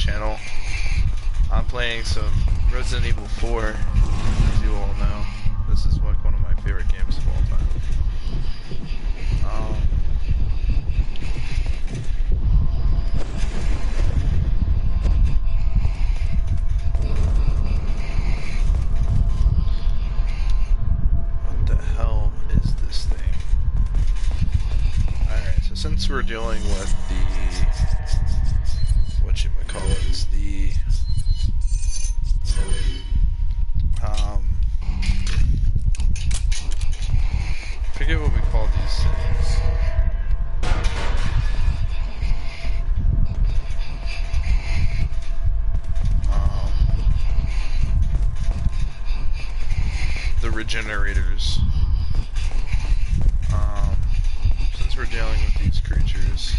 channel. I'm playing some Resident Evil 4, as you all know. This is like one of my favorite games of all time. What the hell is this thing? Alright, so since we're dealing with the whatchamacallits, the forget what we call these things. The regenerators. Since we're dealing with these creatures,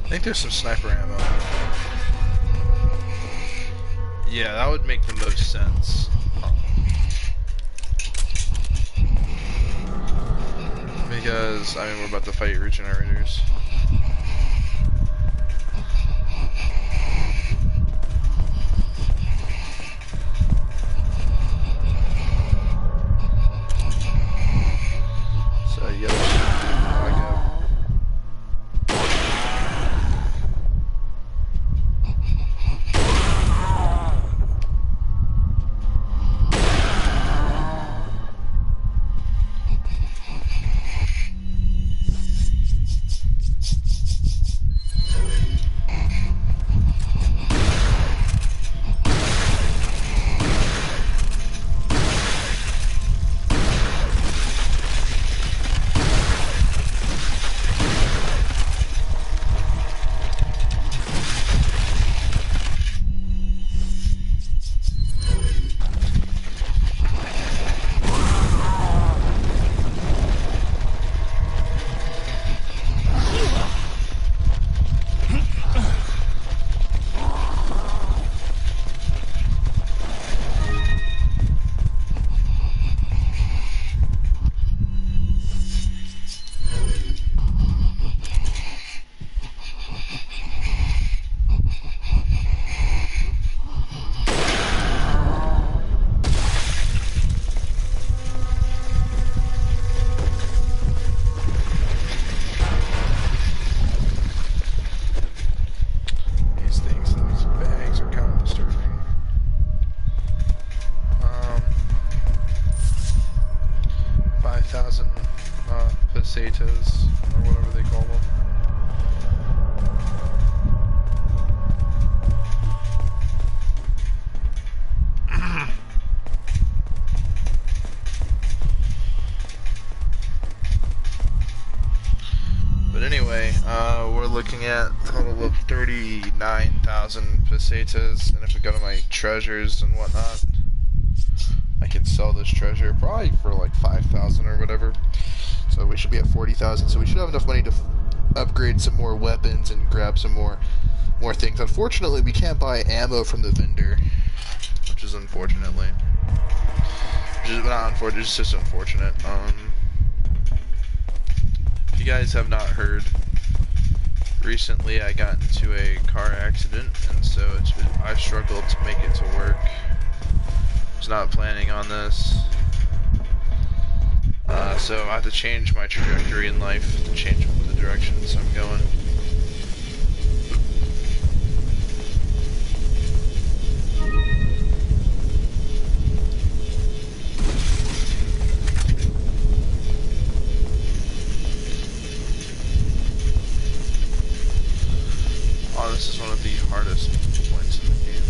I think there's some sniper ammo. Yeah, that would make the most sense. Because, I mean, we're about to fight regenerators. So, yep. There we go. Pesetas, or whatever they call them. But anyway, we're looking at a total of 39,000 pesetas, and if we go to my treasures and whatnot, I can sell this treasure probably for like 5,000 or whatever. So we should be at 40,000. So we should have enough money to upgrade some more weapons and grab some more things. Unfortunately, we can't buy ammo from the vendor, which is unfortunately. Not unfortunate. It's just unfortunate. If you guys have not heard, recently I got into a car accident, and so I've struggled to make it to work. I was not planning on this. So I have to change my trajectory in life, to change the directions I'm going. Oh, this is one of the hardest points in the game.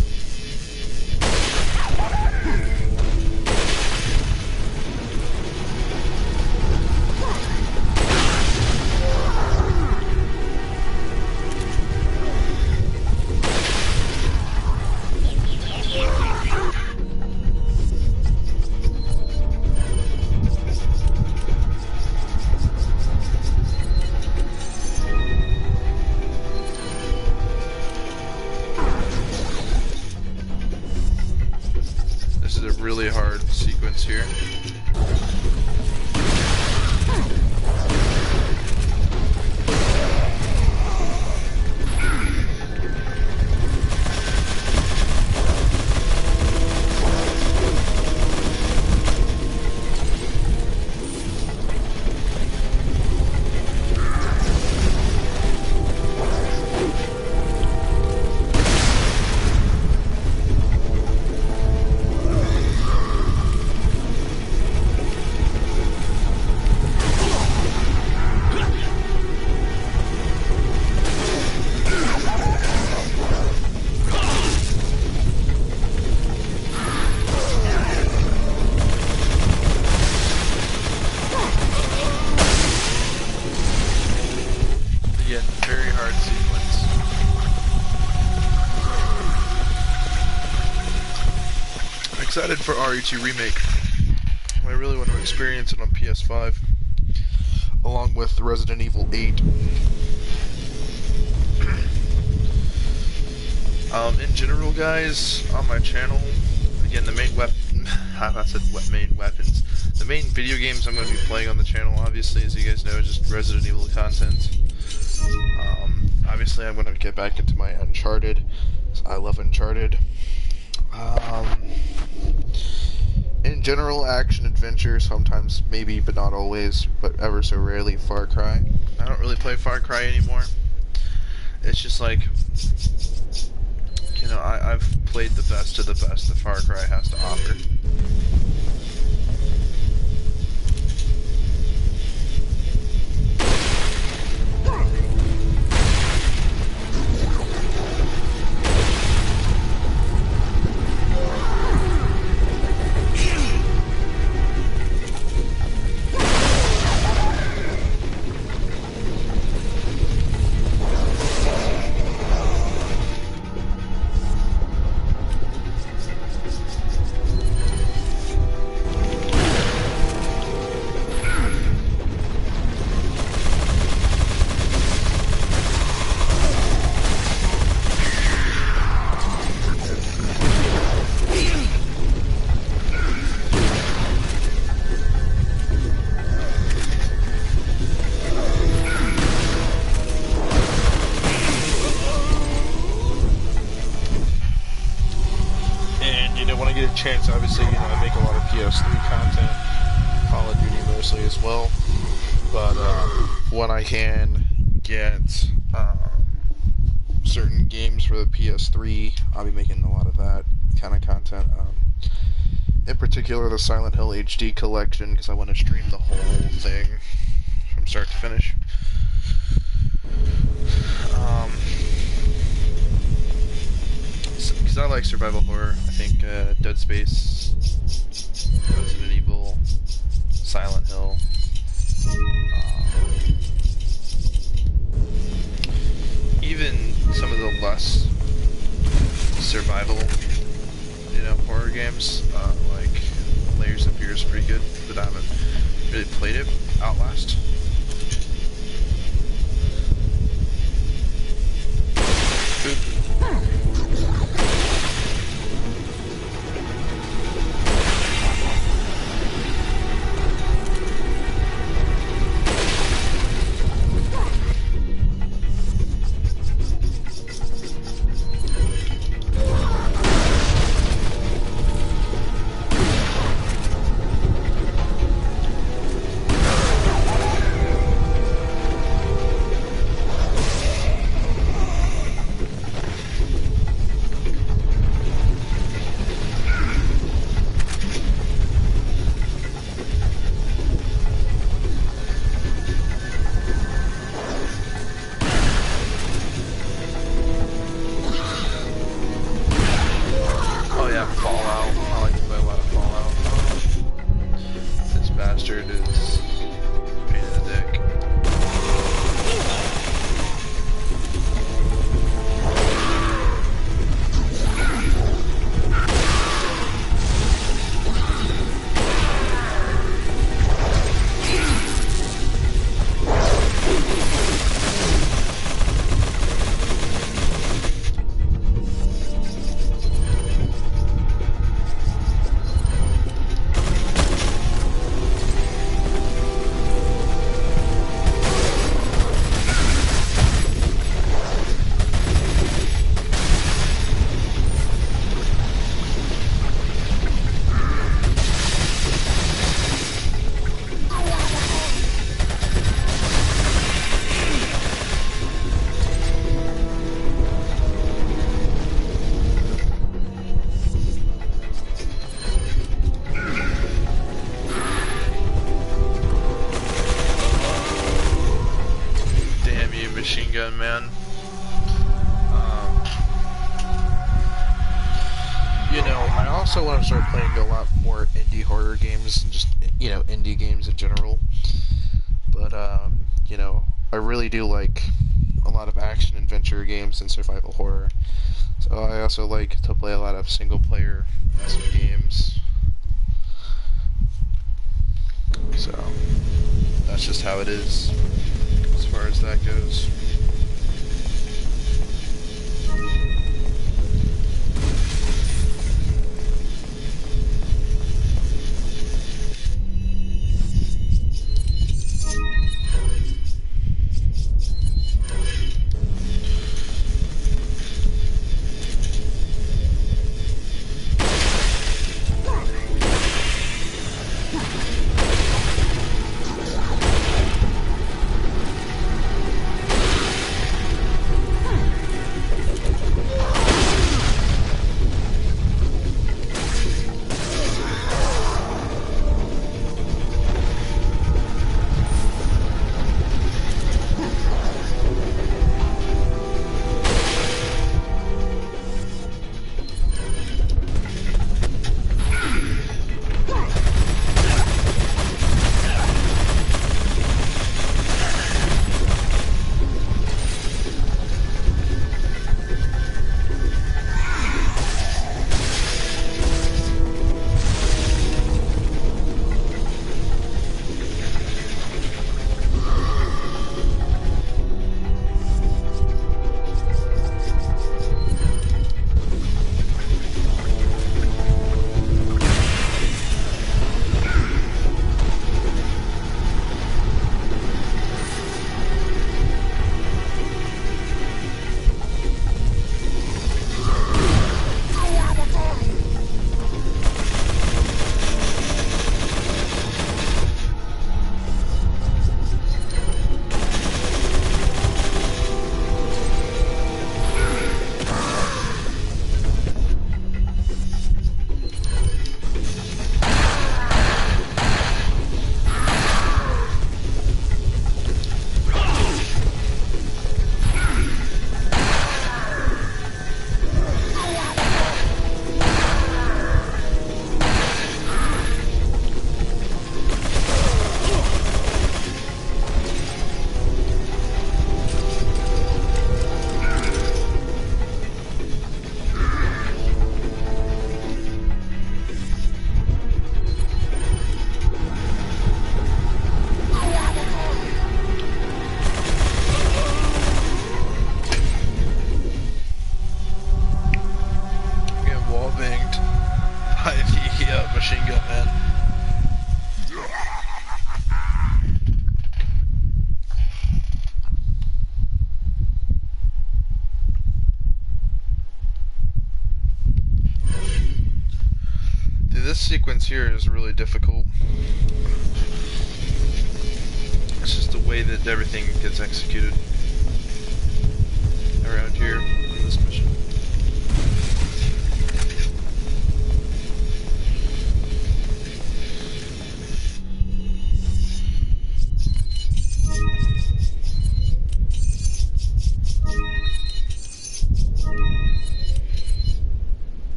excited for RE2 Remake. I really want to experience it on PS5, along with Resident Evil 8. In general, guys, on my channel, again, the main main weapons. The main video games I'm going to be playing on the channel, obviously, as you guys know, is just Resident Evil content. Obviously, I'm going to get back into my Uncharted. I love Uncharted. In general, action adventure, sometimes, maybe, but not always, but ever so rarely, Far Cry. I don't really play Far Cry anymore. It's just like, you know, I've played the best of the best that Far Cry has to offer. When I get a chance, obviously, you know, I make a lot of PS3 content, Call of Duty mostly as well, but when I can get certain games for the PS3, I'll be making a lot of that kind of content. In particular, the Silent Hill HD collection, because I want to stream the whole thing from start to finish. Because I like survival horror. I think Dead Space, Resident Evil, Silent Hill, even some of the less survival, you know, horror games, like Layers of Fear is pretty good, but I haven't really played it. Outlast. Machine Gun Man. You know, I also want to start playing a lot more indie horror games and just, you know, indie games in general. But, you know, I really do like a lot of action adventure games and survival horror. So So I also like to play a lot of single player games. So that's just how it is as far as that goes. Machine gun man. Dude, this sequence here is really difficult. It's just the way that everything gets executed around here in this mission.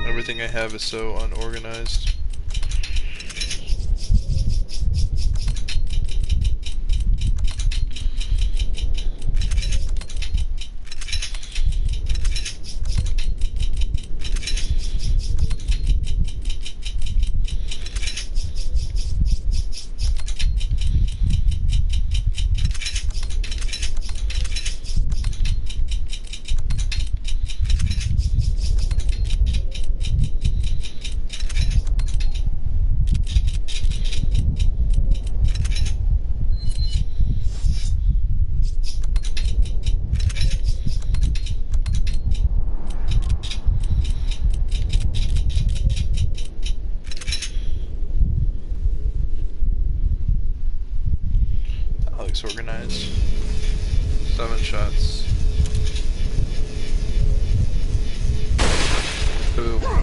Everything I have is so unorganized. Organized. 7 shots. Boom. Boom.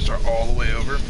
Start all the way over.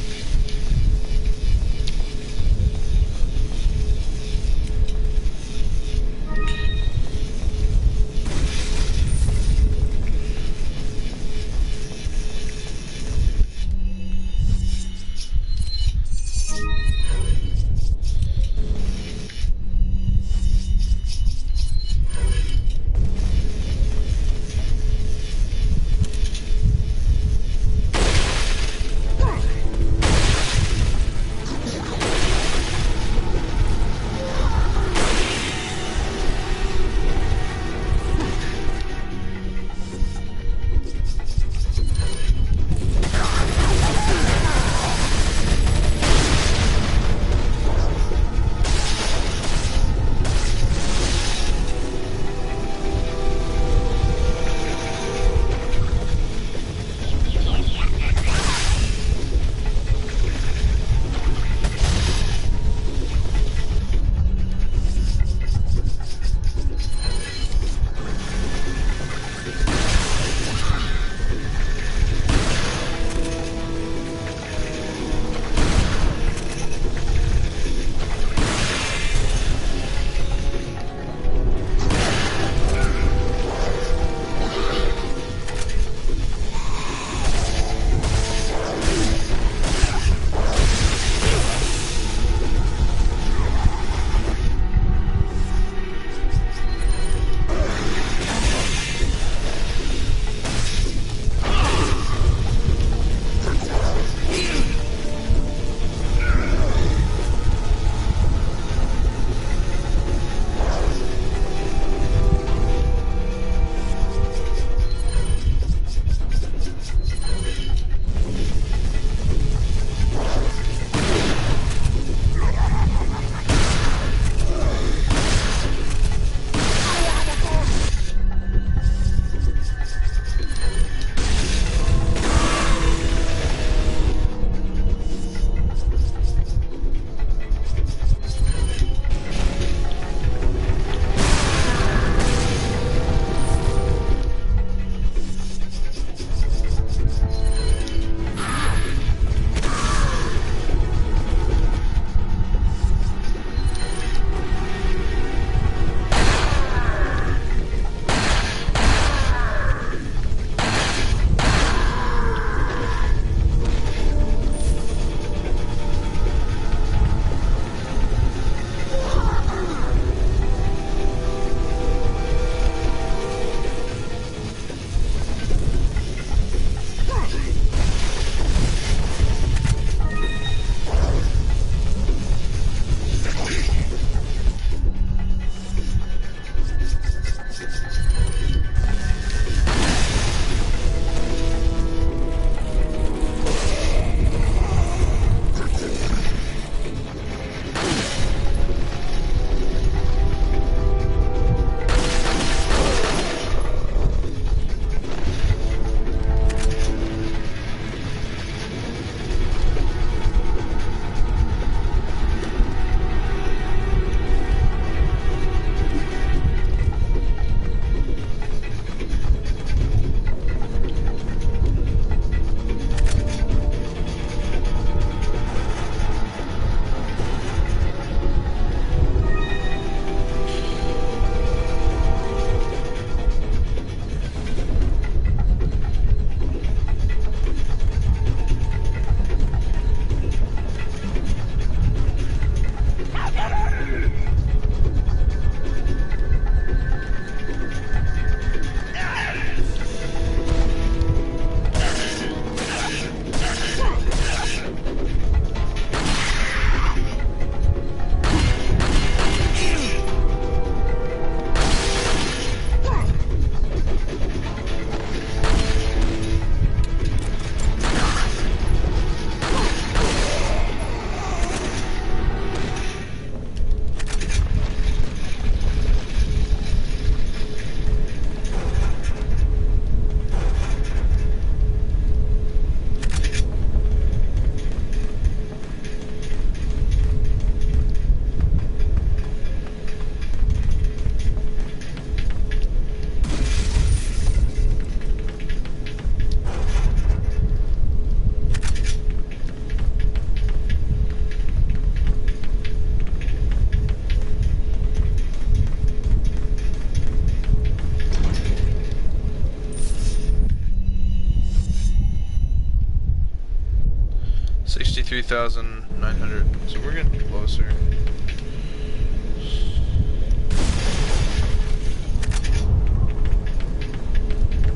3,900. So we're getting closer.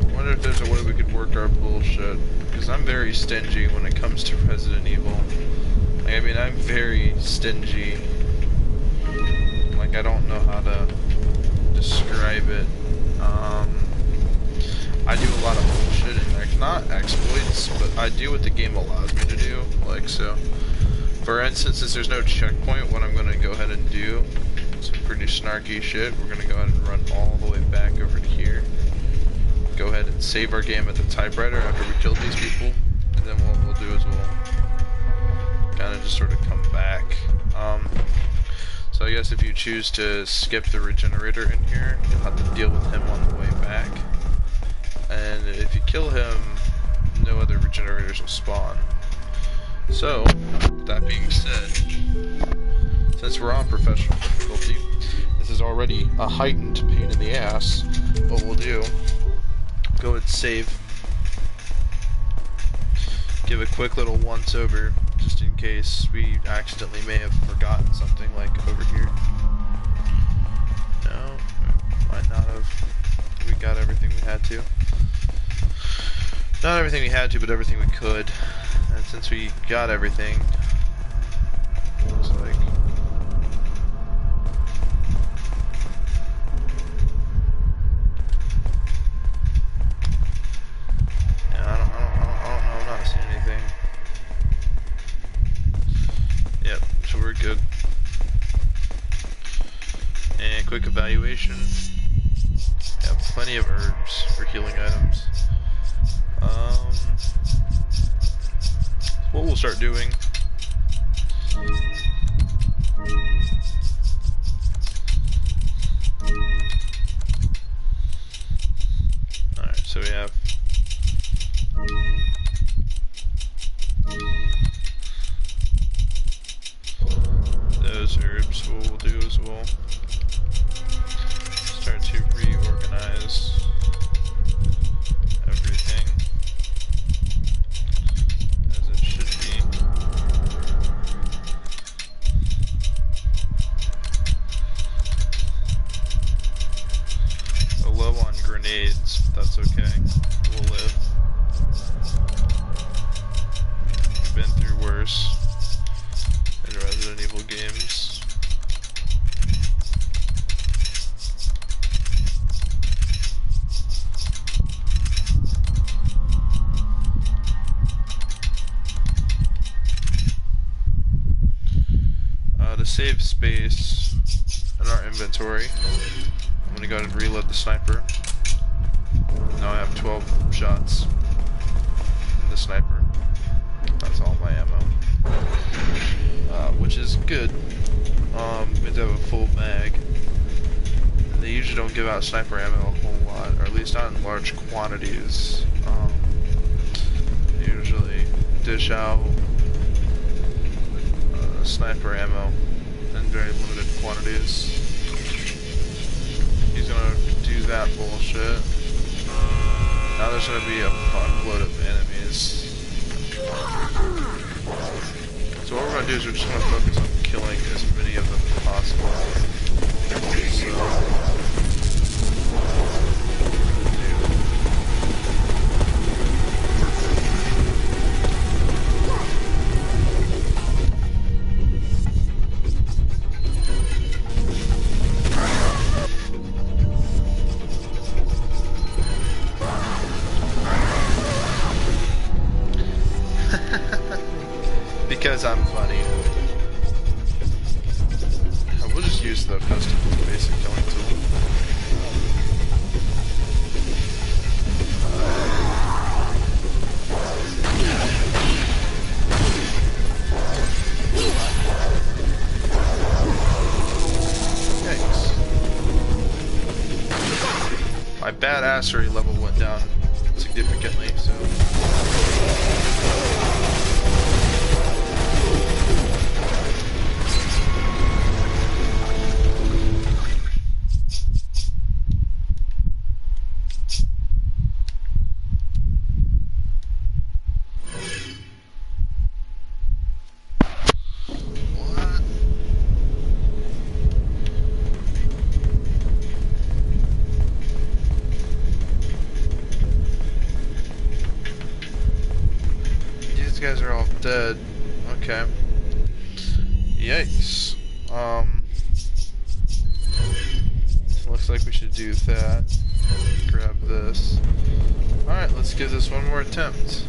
I wonder if there's a way we could work our bullshit. Because I'm very stingy when it comes to Resident Evil. Like, I mean, I'm very stingy. Like, I don't know how to describe it. I do a lot of bullshit and like not exploits, but I do what the game allows me to do. Like, so, for instance, since there's no checkpoint, what I'm gonna go ahead and do, some pretty snarky shit. We're gonna go ahead and run all the way back over to here. Go ahead and save our game at the typewriter after we killed these people, and then what we'll do is we'll kind of just sort of come back. So I guess if you choose to skip the regenerator in here, you'll have to deal with him on the way back. And if you kill him, no other regenerators will spawn. So, that being said, since we're on professional difficulty, this is already a heightened pain in the ass. What we'll do, go and save, give a quick little once over, just in case we accidentally may have forgotten something, like over here. No, might not have. We got everything we had to. Not everything we had to, but everything we could. And since we got everything, looks like. Yeah, I don't know, I'm not seeing anything. Yep, so we're good. And quick evaluation. Yeah, plenty of herbs for healing items. What we'll start doing. Alright, so we have those herbs. What we'll do is we'll start to reorganize everything as it should be. We're low on grenades, but that's okay. We'll live. We've been through worse in Resident Evil games. To save space in our inventory, I'm gonna go ahead and reload the sniper. Now I have 12 shots in the sniper. That's all my ammo, which is good. Means I have a full mag. They usually don't give out sniper ammo a whole lot, or at least not in large quantities. They usually dish out sniper ammo in very limited quantities. He's gonna do that bullshit. Now there's gonna be a fuckload of enemies. So what we're gonna do is we're just gonna focus on killing as many of them as possible. Because I'm funny. I will just use the custom basic killing tool. Yikes. My badassery level went down significantly, so. these guys are all dead. Okay. Yikes. Looks like we should do that. Grab this. Alright, let's give this one more attempt.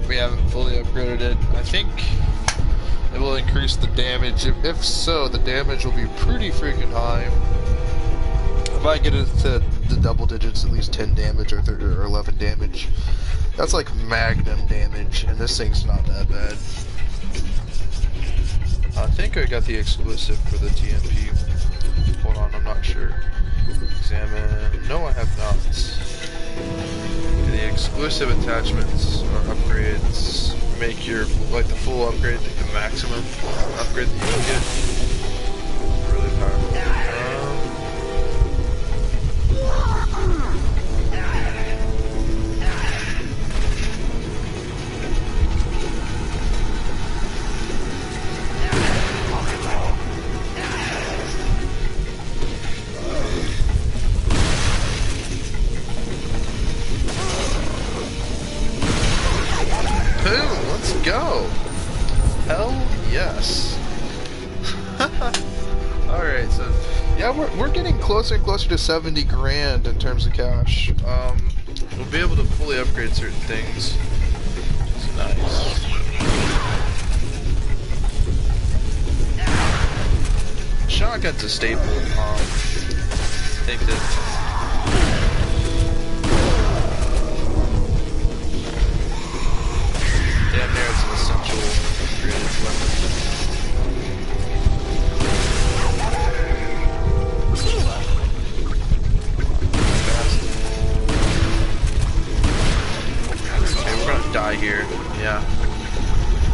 We haven't fully upgraded it. I think it will increase the damage. If so, the damage will be pretty freaking high. If I get it to the double digits, at least 10 damage or 30 or 11 damage, that's like magnum damage, and this thing's not that bad. I think I got the exclusive for the TMP. Hold on, I'm not sure. Examine. No, I have not. The exclusive attachments or upgrades make your, like, the full upgrade, like the maximum upgrade that you can get. Really powerful. Boom, let's go. Hell yes. Alright, so yeah, we're getting closer and closer to 70 grand in terms of cash. We'll be able to fully upgrade certain things. It's nice. Shotgun's a staple. I think that damn near it's an essential upgraded weapon. Okay, we're gonna die here. Yeah.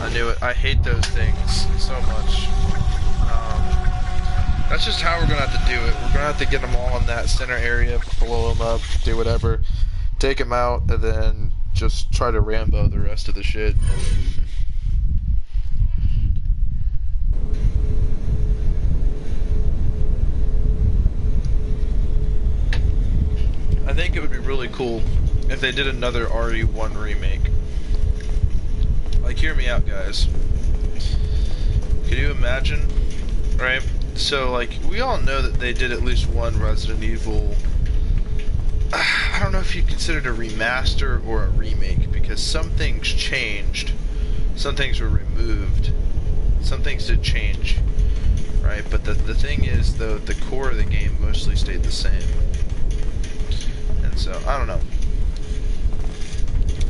I knew it. I hate those things so much. That's just how we're gonna have to do it. We're gonna have to get them all in that center area, blow them up, do whatever, take them out, and then just try to Rambo the rest of the shit. I think it would be really cool if they did another RE1 remake. Like, hear me out, guys. Can you imagine, right? So, like, we all know that they did at least one Resident Evil. I don't know if you consider it a remaster or a remake, because some things changed, some things were removed, some things did change, right? But the thing is, though, the core of the game mostly stayed the same. And so, I don't know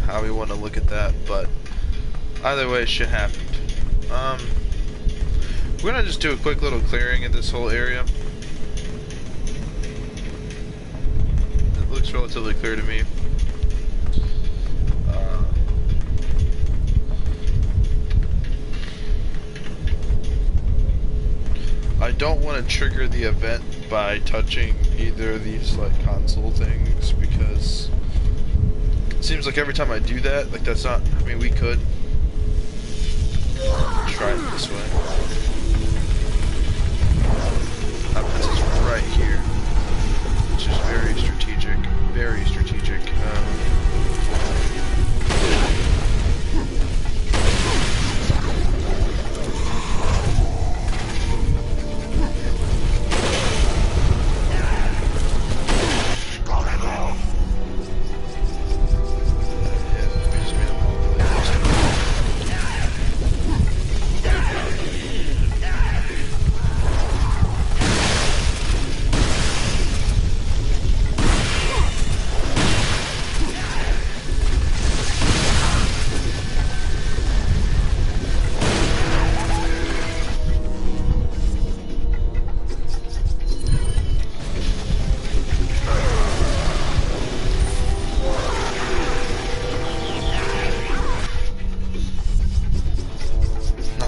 how we want to look at that, but either way, shit happened. We're gonna just do a quick little clearing of this whole area. It looks relatively clear to me. I don't want to trigger the event by touching either of these, like, console things, because it seems like every time I do that, like, that's not, I mean, we could try it this way. This is right here. Which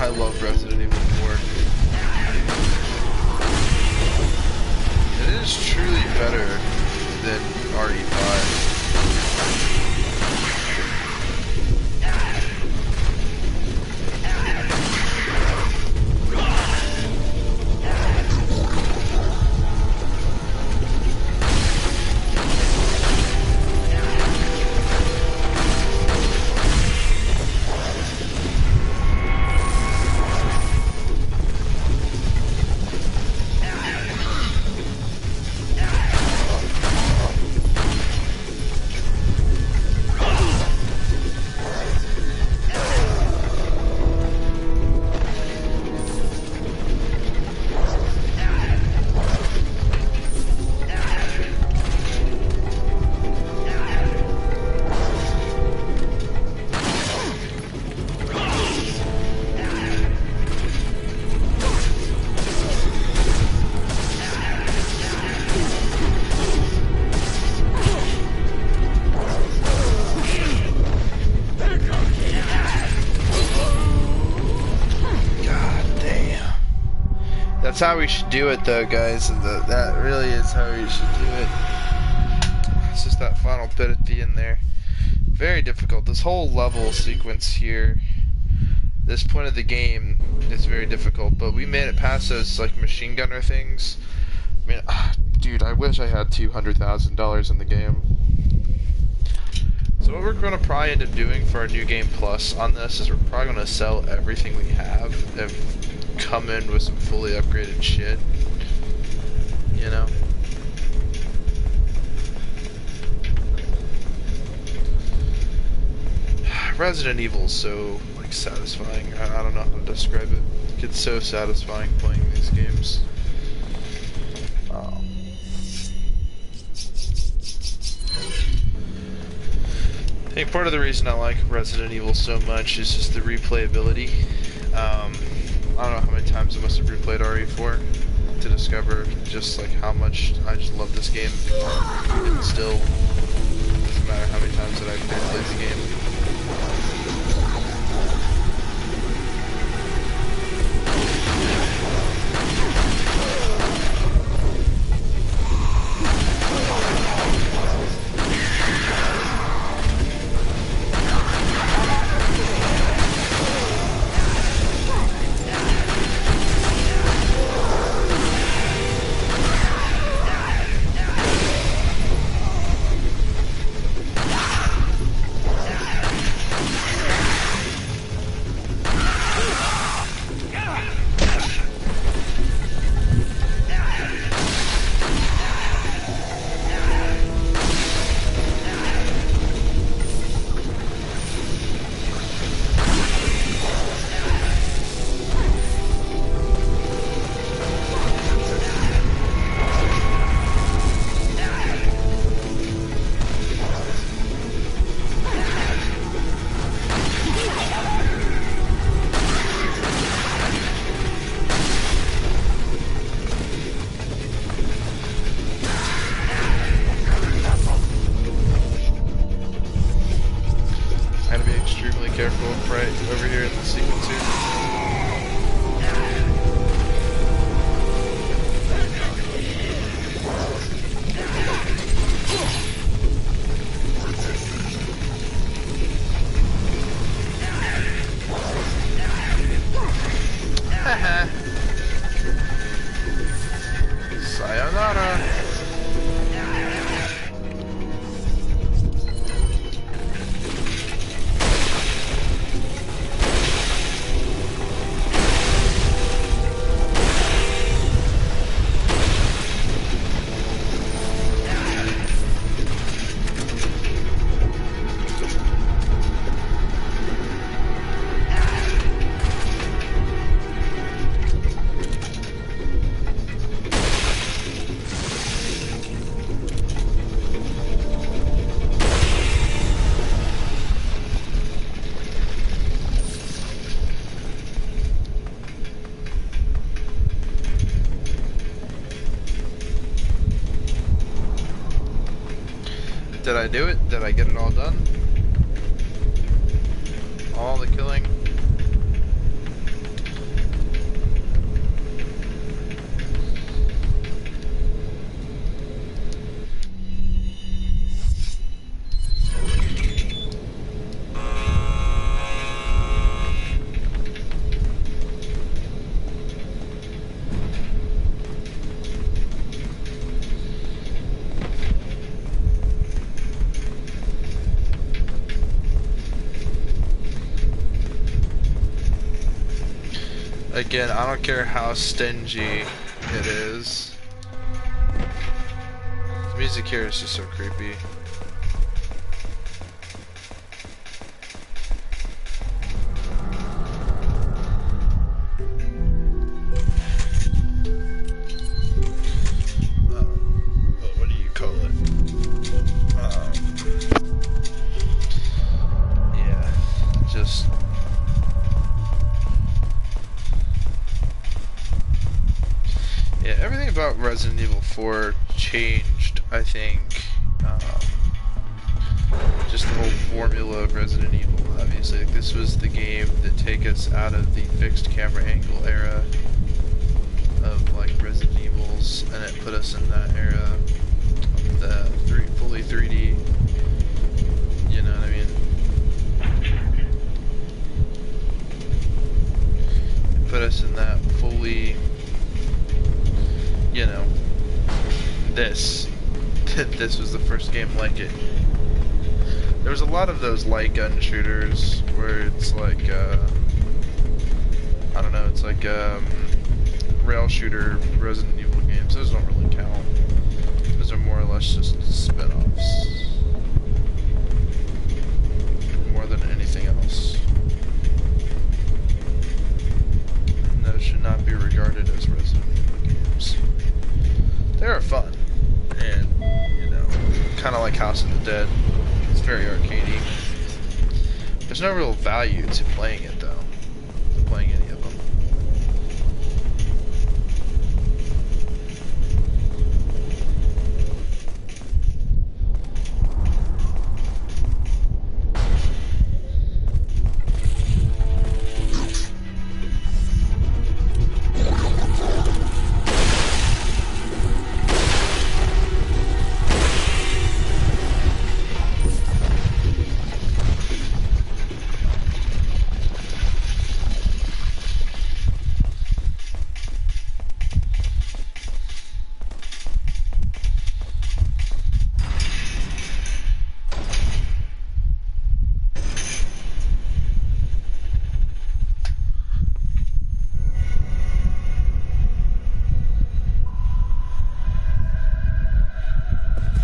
I love Resident Evil 4. It is truly better than RE5. That's how we should do it though, guys. That really is how we should do it. It's just that final bit at the end there. Very difficult. This whole level sequence here, this point of the game, is very difficult, but we made it past those like machine gunner things. I mean, dude, I wish I had $200,000 in the game. So what we're going to probably end up doing for our New Game Plus on this is we're probably going to sell everything we have and come in with some fully upgraded shit, you know? Resident Evil is so, like, satisfying. I don't know how to describe it. It's so satisfying playing these games. I think part of the reason I like Resident Evil so much is just the replayability. I don't know how many times I must have replayed RE4 to discover just like how much I just love this game. And still, doesn't matter how many times that I've replayed the game. Careful right over here in the sequence here. Haha. Sayonara. Did I do it? Did I get it all done? All the killing? Again, I don't care how stingy it is. The music here is just so creepy. What do you call it? Yeah, just... Yeah, everything about Resident Evil 4 changed, I think. Just the whole formula of Resident Evil, obviously. Like, this was the game that take us out of the fixed camera angle era of, like, Resident Evils, and it put us in that era of the fully 3D. You know what I mean? It put us in that fully... You know, this was the first game like it. There was a lot of those light gun shooters where it's like, I don't know, it's like rail shooter Resident Evil games. Those don't really count. Those are more or less just spin-offs. More than anything else. And those should not be regarded as Resident Evil games. They are fun, and, you know, kind of like House of the Dead. It's very arcadey. There's no real value to playing it, though. To playing any of them.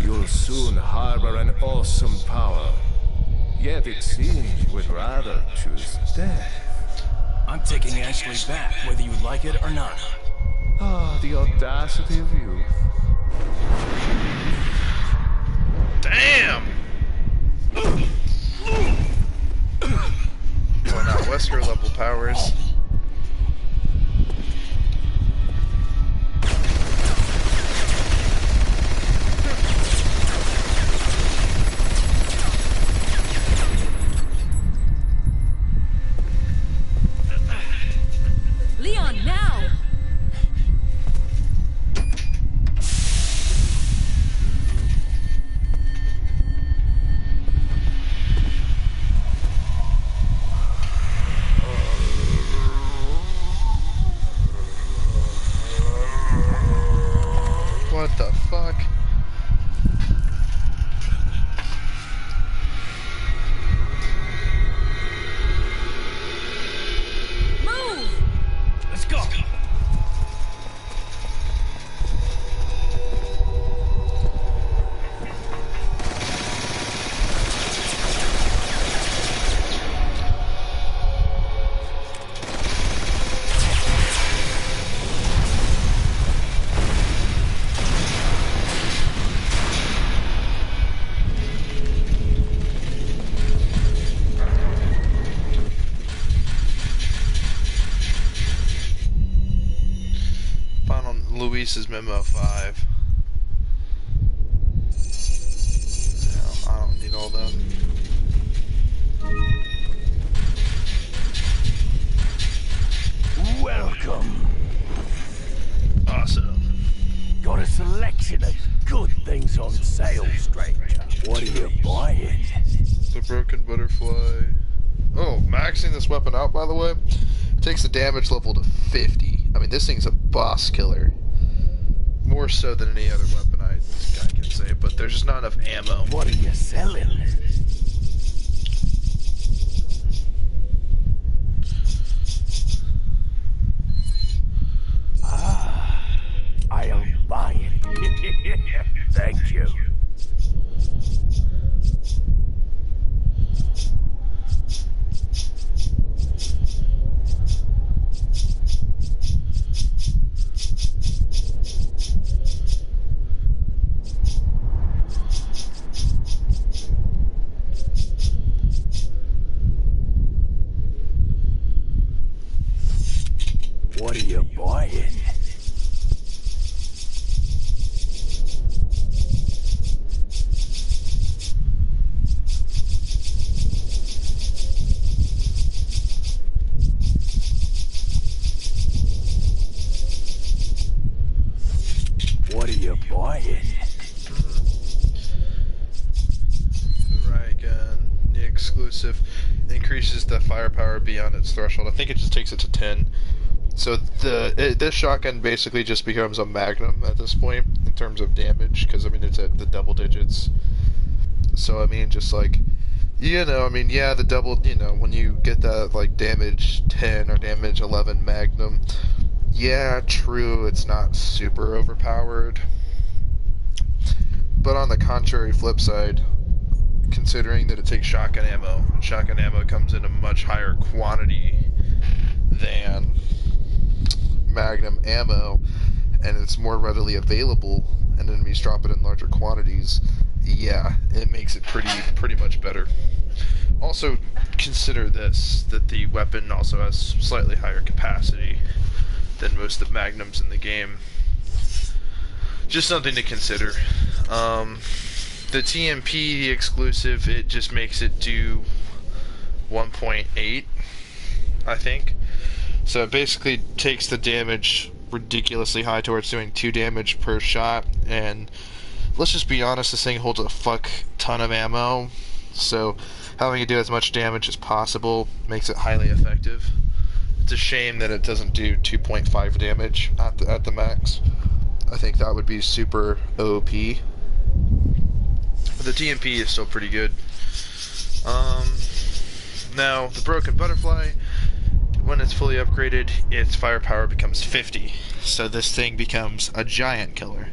You'll soon harbor an awesome power. Yet it seems you would rather choose death. I'm taking Ashley back, whether you like it or not. Ah, the audacity of youth. Damn! Well, now Wesker level powers. Leon, now! What the fuck? Move! Let's go. Luis's Memo 5. No, I don't need all that. Welcome. Awesome. Got a selection of good things on sale, stranger. What are you buying? The broken butterfly. Oh, maxing this weapon out, by the way, takes the damage level to 50. I mean, this thing's a boss killer. More so than any other weapon I can say, but there's just not enough ammo. What are you selling? What are you buying? What are you buying? Right gun, the exclusive, increases the firepower beyond its threshold. I think it just takes it to 10. So this shotgun basically just becomes a magnum at this point in terms of damage, because I mean it's at the double digits. So I mean just like, you know, I mean yeah, the double, you know, when you get that like damage 10 or damage 11 magnum, yeah, true, it's not super overpowered. But on the contrary flip side, considering that it takes shotgun ammo, and shotgun ammo comes in a much higher quantity than magnum ammo, and it's more readily available, and enemies drop it in larger quantities, yeah, it makes it pretty much better. Also, consider this, that the weapon also has slightly higher capacity than most of the magnums in the game. Just something to consider. The TMP, the exclusive, it just makes it do 1.8, I think. So it basically takes the damage ridiculously high to where it's doing 2 damage per shot, and let's just be honest, this thing holds a fuck ton of ammo, so having it do as much damage as possible makes it highly effective. It's a shame that it doesn't do 2.5 damage at the max. I think that would be super OP. But the TMP is still pretty good. Now, the Broken Butterfly, when it's fully upgraded, its firepower becomes 50. So this thing becomes a giant killer.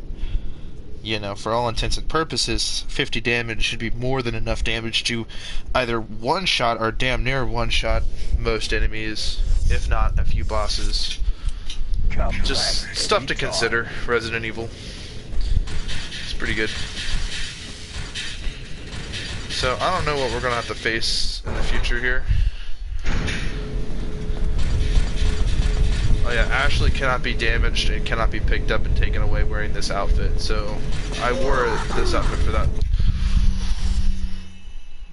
You know, for all intents and purposes, 50 damage should be more than enough damage to either one-shot or damn near one-shot most enemies, if not a few bosses. Just stuff to consider, Resident Evil. It's pretty good. So, I don't know what we're going to have to face in the future here. Oh yeah, Ashley cannot be damaged, it cannot be picked up and taken away wearing this outfit, so I wore this outfit for that.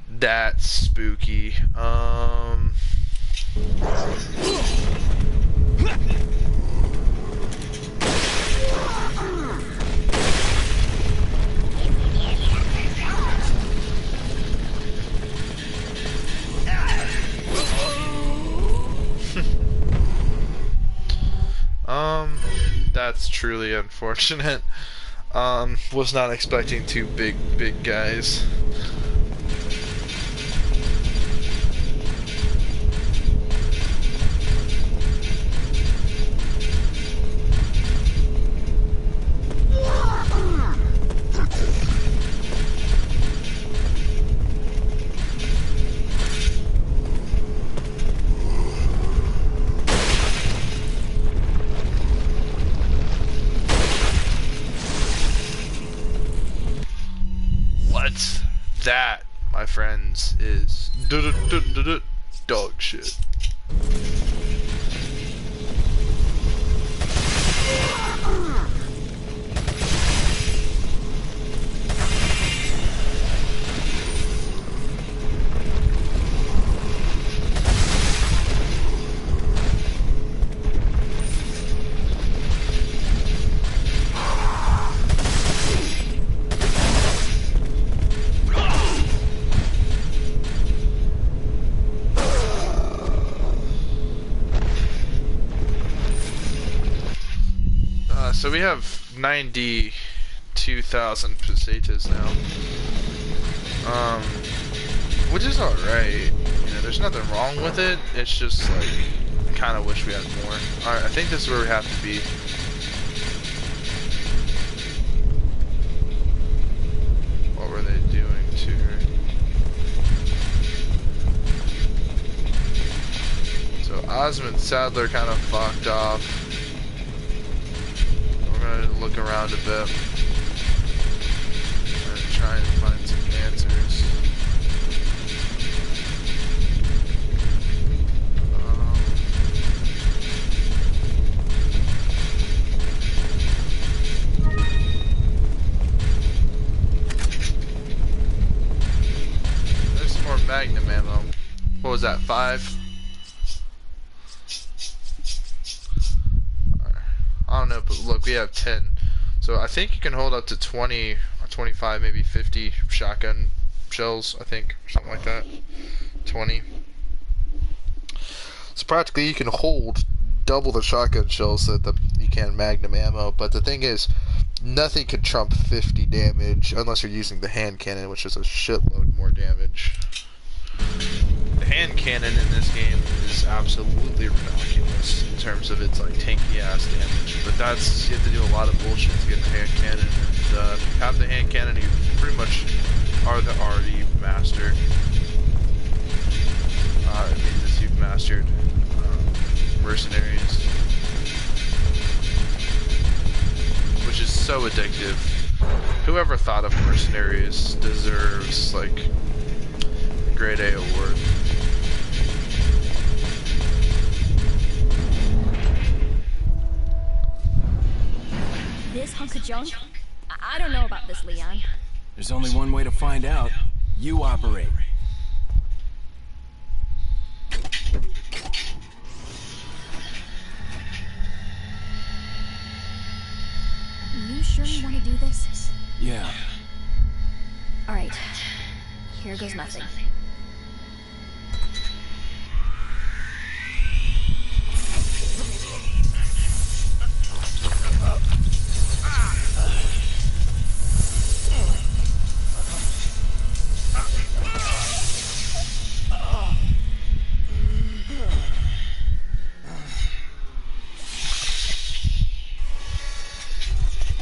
That's spooky. That's truly unfortunate. Was not expecting 2 big guys. That, my friends, is dog shit. So we have 92,000 pesetas now, which is alright. You know, there's nothing wrong with it. It's just like, I kind of wish we had more. Alright, I think this is where we have to be. What were they doing to her? So Osmond Sadler kind of fucked off. Look around a bit and try and find some answers. that, 5? I don't know, but look, we have 10. So I think you can hold up to 20 or 25, maybe 50 shotgun shells, I think, something like that. 20. So practically you can hold double the shotgun shells that you can magnum ammo, but the thing is, nothing can trump 50 damage unless you're using the hand cannon, which is a shitload more damage. The hand cannon in this game is absolutely ridiculous in terms of its like tanky ass damage, but that's, you have to do a lot of bullshit to get the hand cannon, and if you have the hand cannon, you pretty much are the RE master. It means that you've mastered mercenaries, which is so addictive. Whoever thought of mercenaries deserves like a grade A award. This hunk of junk? I don't know about this, Leon. There's only one way to find out. You operate. You sure you want to do this? Yeah. Alright. Here goes nothing.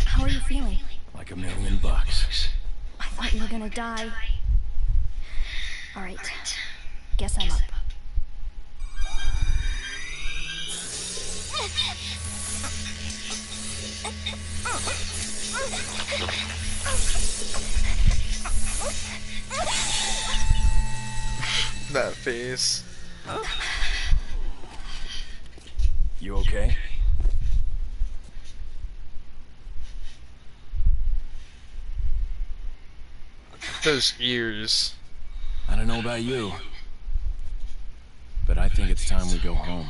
How are you feeling? Like $1,000,000. I thought you were gonna die. Alright. Guess I'm up. That face. You okay? Those ears. I don't know about you, but I think it's time we go home.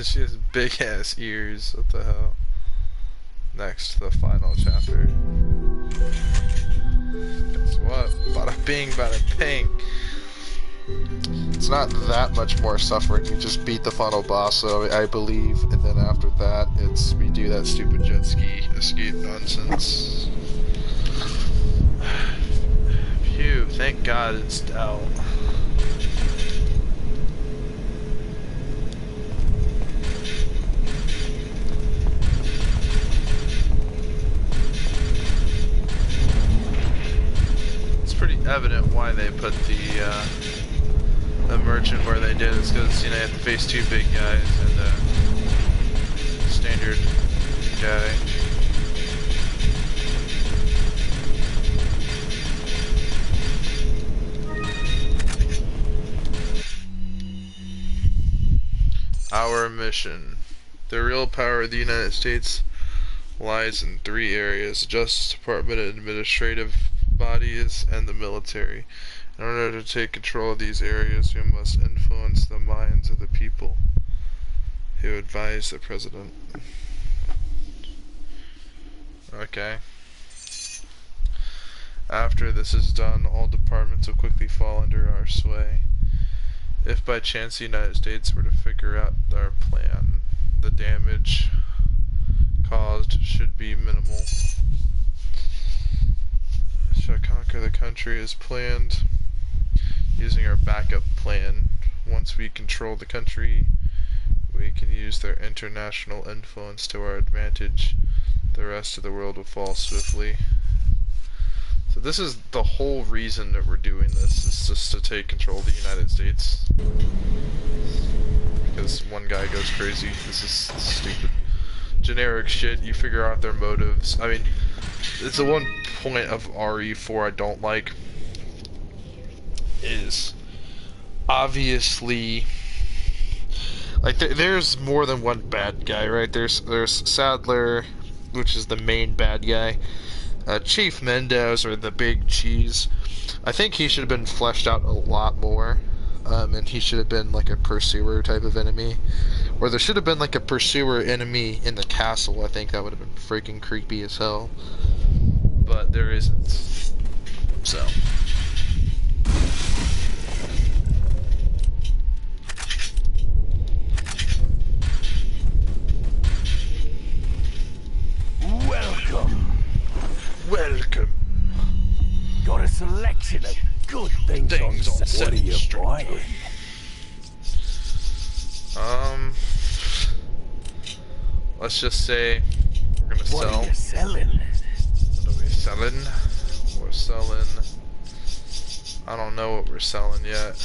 She has big ass ears. What the hell? Next to the final chapter. Guess what? Bada bing, bada ping. It's not that much more suffering. You just beat the final boss, so I believe, and then after that, it's we do that stupid jet ski escape nonsense. Phew, thank God it's out. It's pretty evident why they put the merchant where they did. It's because, you know, you have to face two big guys and a standard guy. Our mission. The real power of the United States lies in 3 areas: Justice Department, administrative bodies, and the military. In order to take control of these areas, we must influence the minds of the people who advise the president. Okay. After this is done, all departments will quickly fall under our sway. If by chance the United States were to figure out our plan, the damage caused should be minimal. Shall conquer the country as planned, using our backup plan. Once we control the country, we can use their international influence to our advantage. The rest of the world will fall swiftly. So this is the whole reason that we're doing this, is just to take control of the United States. Because one guy goes crazy. This is stupid. Generic shit, you figure out their motives. I mean, it's the one point of RE4 I don't like, is obviously, like, there's more than one bad guy, right? There's Sadler, which is the main bad guy. Chief Mendez, or the Big Cheese. I think he should have been fleshed out a lot more. And he should have been like a pursuer type of enemy. Or there should have been like a pursuer enemy in the castle. I think that would have been freaking creepy as hell. But there isn't. So. Welcome. Welcome. Got a selection of good things on sale. What are you buying? Let's just say we're gonna sell. What are you selling? What are we selling? We're selling. I don't know what we're selling yet.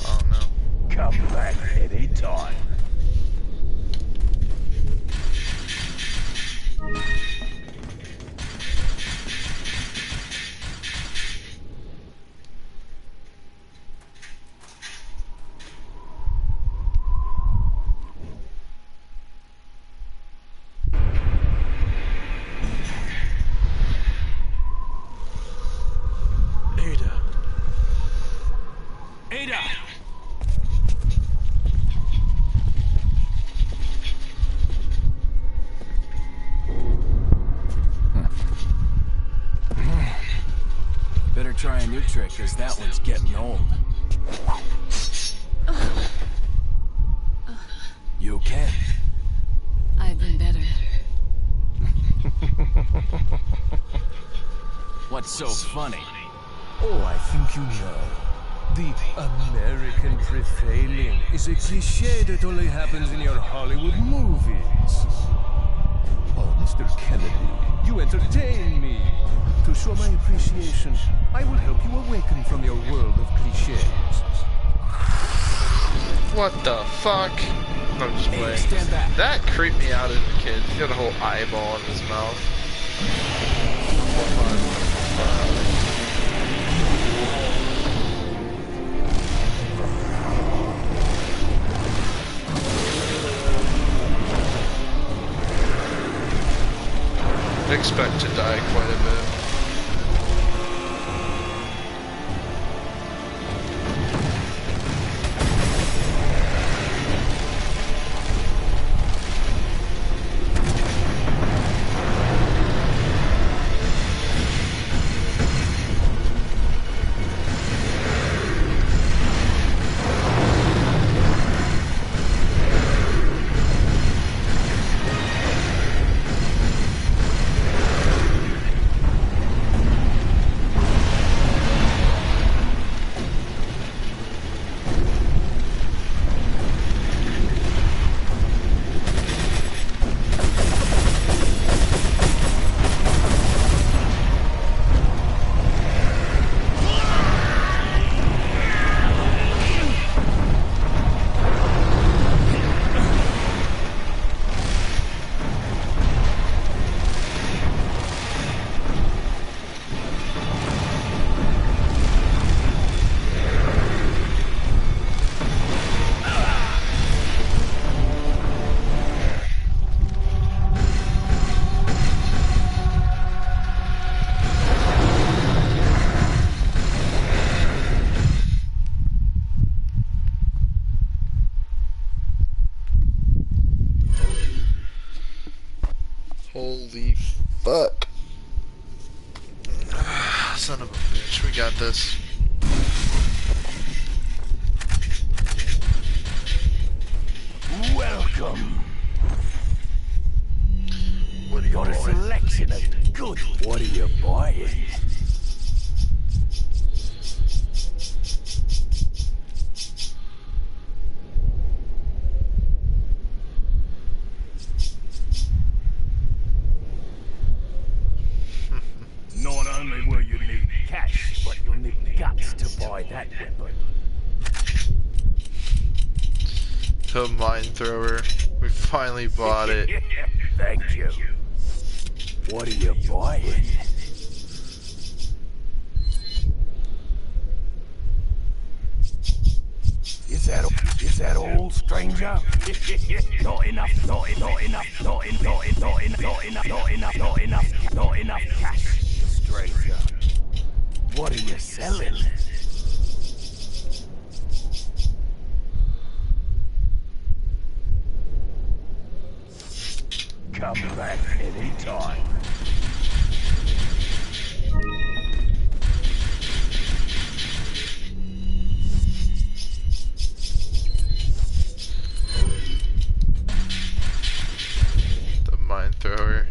I don't know. Come back anytime. Ada! Better try a new trick, cause that one's getting old. You okay? I've been better. What's so funny? Oh, I think you know. The American prevailing is a cliché that only happens in your Hollywood movies. Oh, Mr. Kennedy, you entertain me. To show my appreciation, I will help you awaken from your world of clichés. What the fuck? I'm just Hey, playing. stand back. That creeped me out as a kid. He got a whole eyeball in his mouth. Expect to die quite a bit. Holy fuck. Son of a bitch, we got this. Welcome. What do you Got a selection of good. What are you buying? Not only will you need cash, but you'll need guts to buy that weapon. The mine thrower. We finally bought it. Thank you. What are you buying? Is that all stranger. Not enough, not enough cash, stranger. What are you selling? Come back anytime. The mine thrower.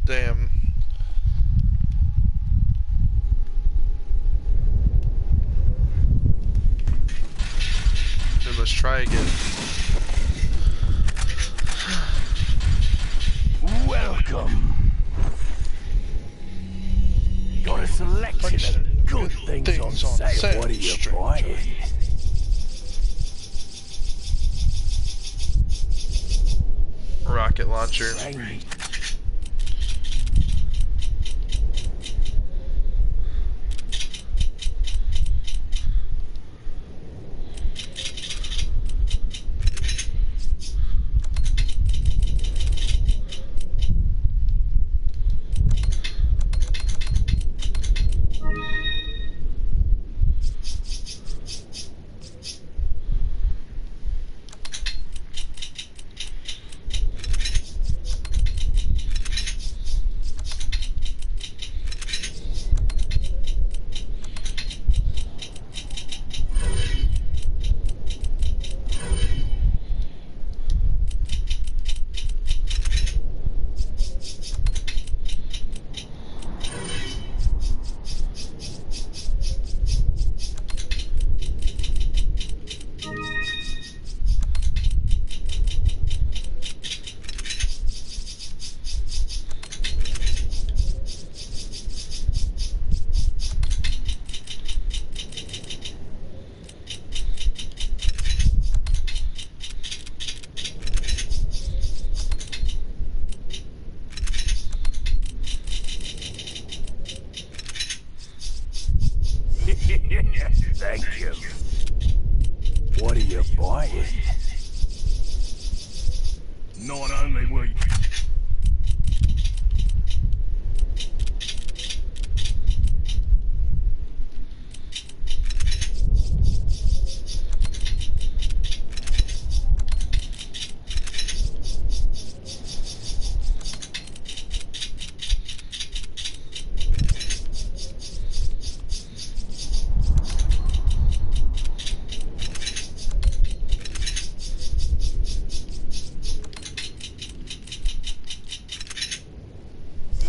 Damn. Dude, let's try again. Welcome. Got a selection of good things on sale. What are you buying? Rocket launcher. Strange. Thank you. What are you buying? Not only will you...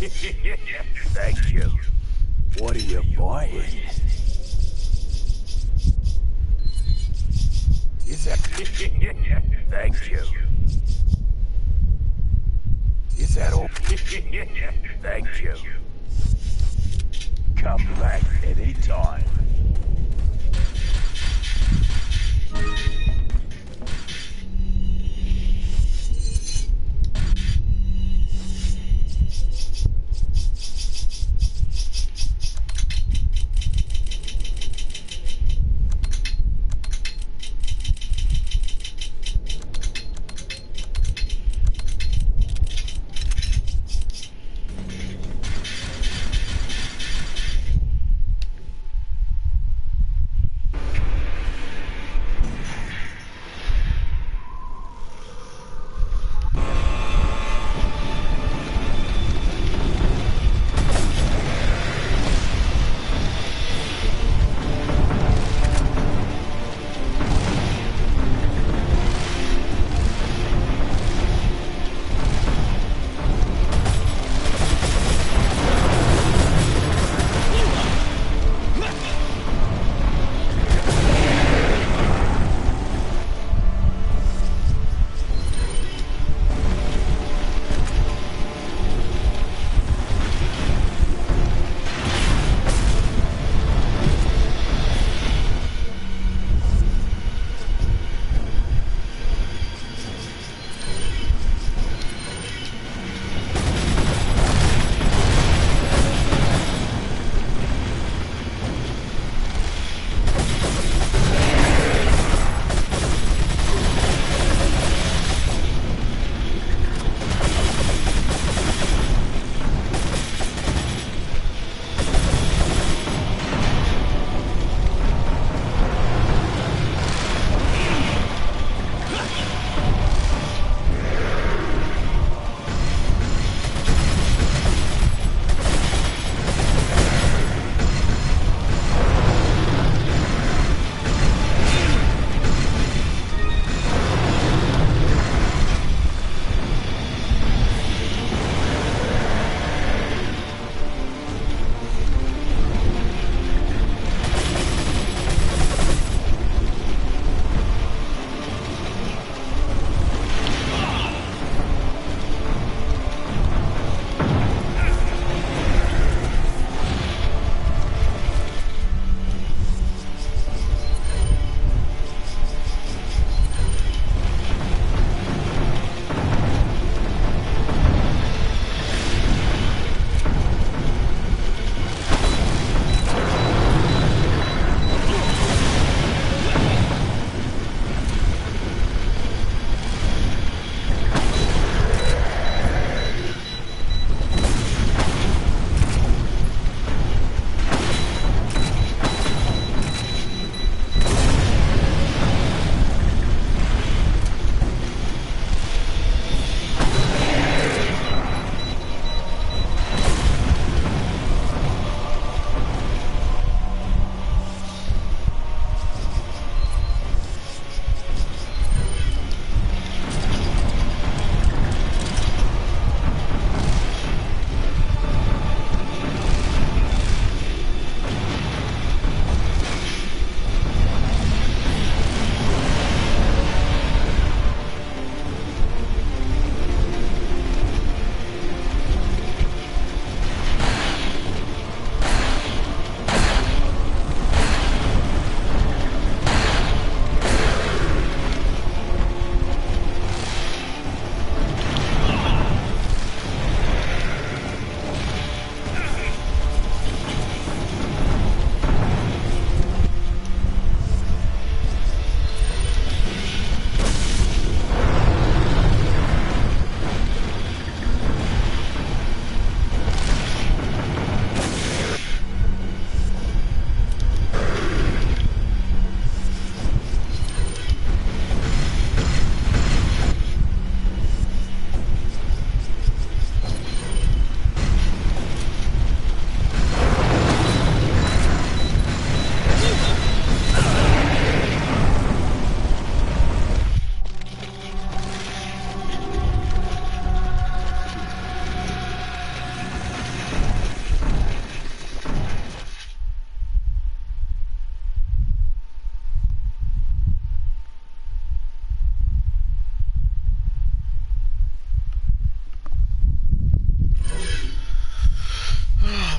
Thank you. What are you buying? Is that... Thank you. Is that all? Thank you. Come back anytime.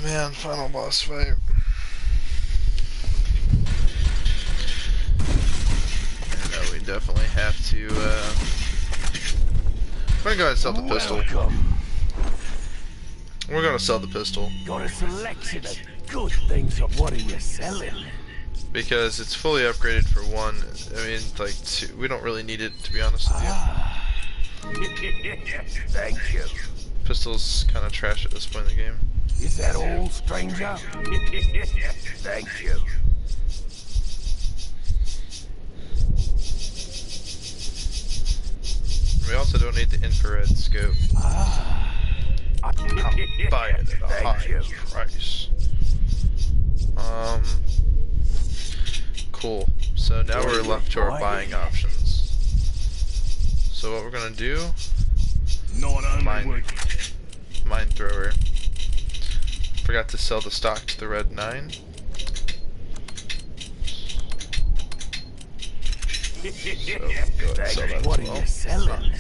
man, final boss fight. We definitely have to, we're gonna go ahead and sell the pistol. Welcome. We're gonna sell the pistol. Got a selection of good things. What are you selling? Because it's fully upgraded for one. I mean, like, two. We don't really need it, to be honest with you. Thank you. Pistol's kind of trash at this point in the game. Is that all, stranger? Thank you. We also don't need the infrared scope. I'll buy it at a high price. Cool. So now we're left to our buying options. So what we're gonna do? Mine thrower. Forgot to sell the stock to the red 9. So go ahead and sell that What as well. are you selling?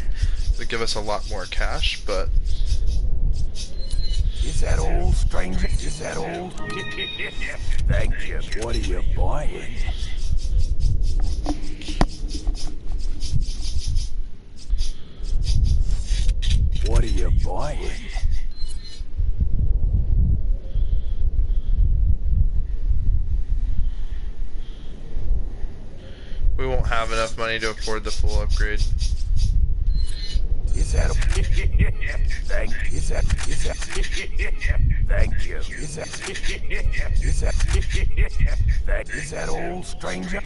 It'll give us a lot more cash, but Is that all, stranger? Is that all? Thank you. What are you buying? What are you buying? we won't have enough money to afford the full upgrade. Is that a... Thank you. Is that... Thank you. Is that all, stranger?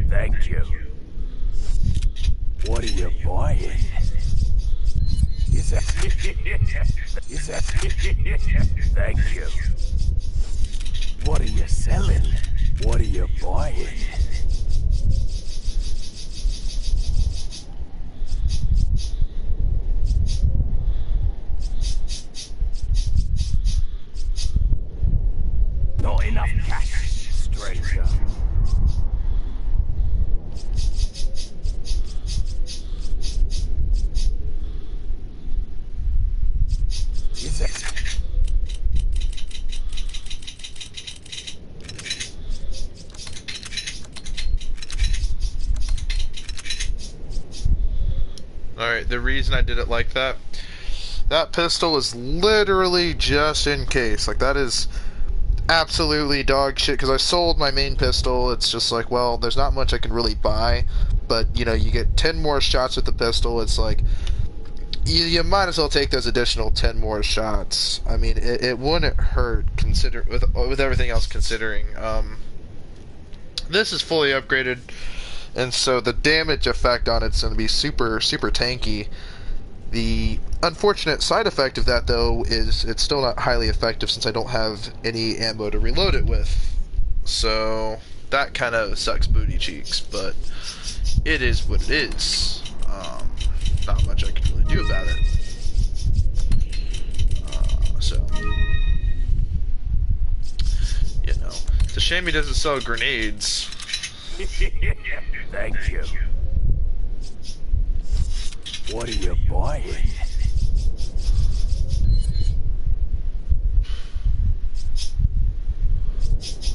Thank you. What are you buying? Is that... Thank you. What are you selling? What are you buying? Not enough cash, stranger. Is that... Alright, the reason I did it like that, that pistol is literally just in case. Like, that is absolutely dog shit, because I sold my main pistol. It's just like, well, there's not much I can really buy, but, you know, you get 10 more shots with the pistol. It's like, you might as well take those additional 10 more shots. I mean, it wouldn't hurt, with everything else considering. This is fully upgraded, and so the damage effect on it's going to be super, super tanky. The unfortunate side effect of that, though, is it's still not highly effective since I don't have any ammo to reload it with. So that kind of sucks booty cheeks, but it is what it is. Not much I can really do about it. So, you know, it's a shame he doesn't sell grenades. Thank you. What are you buying?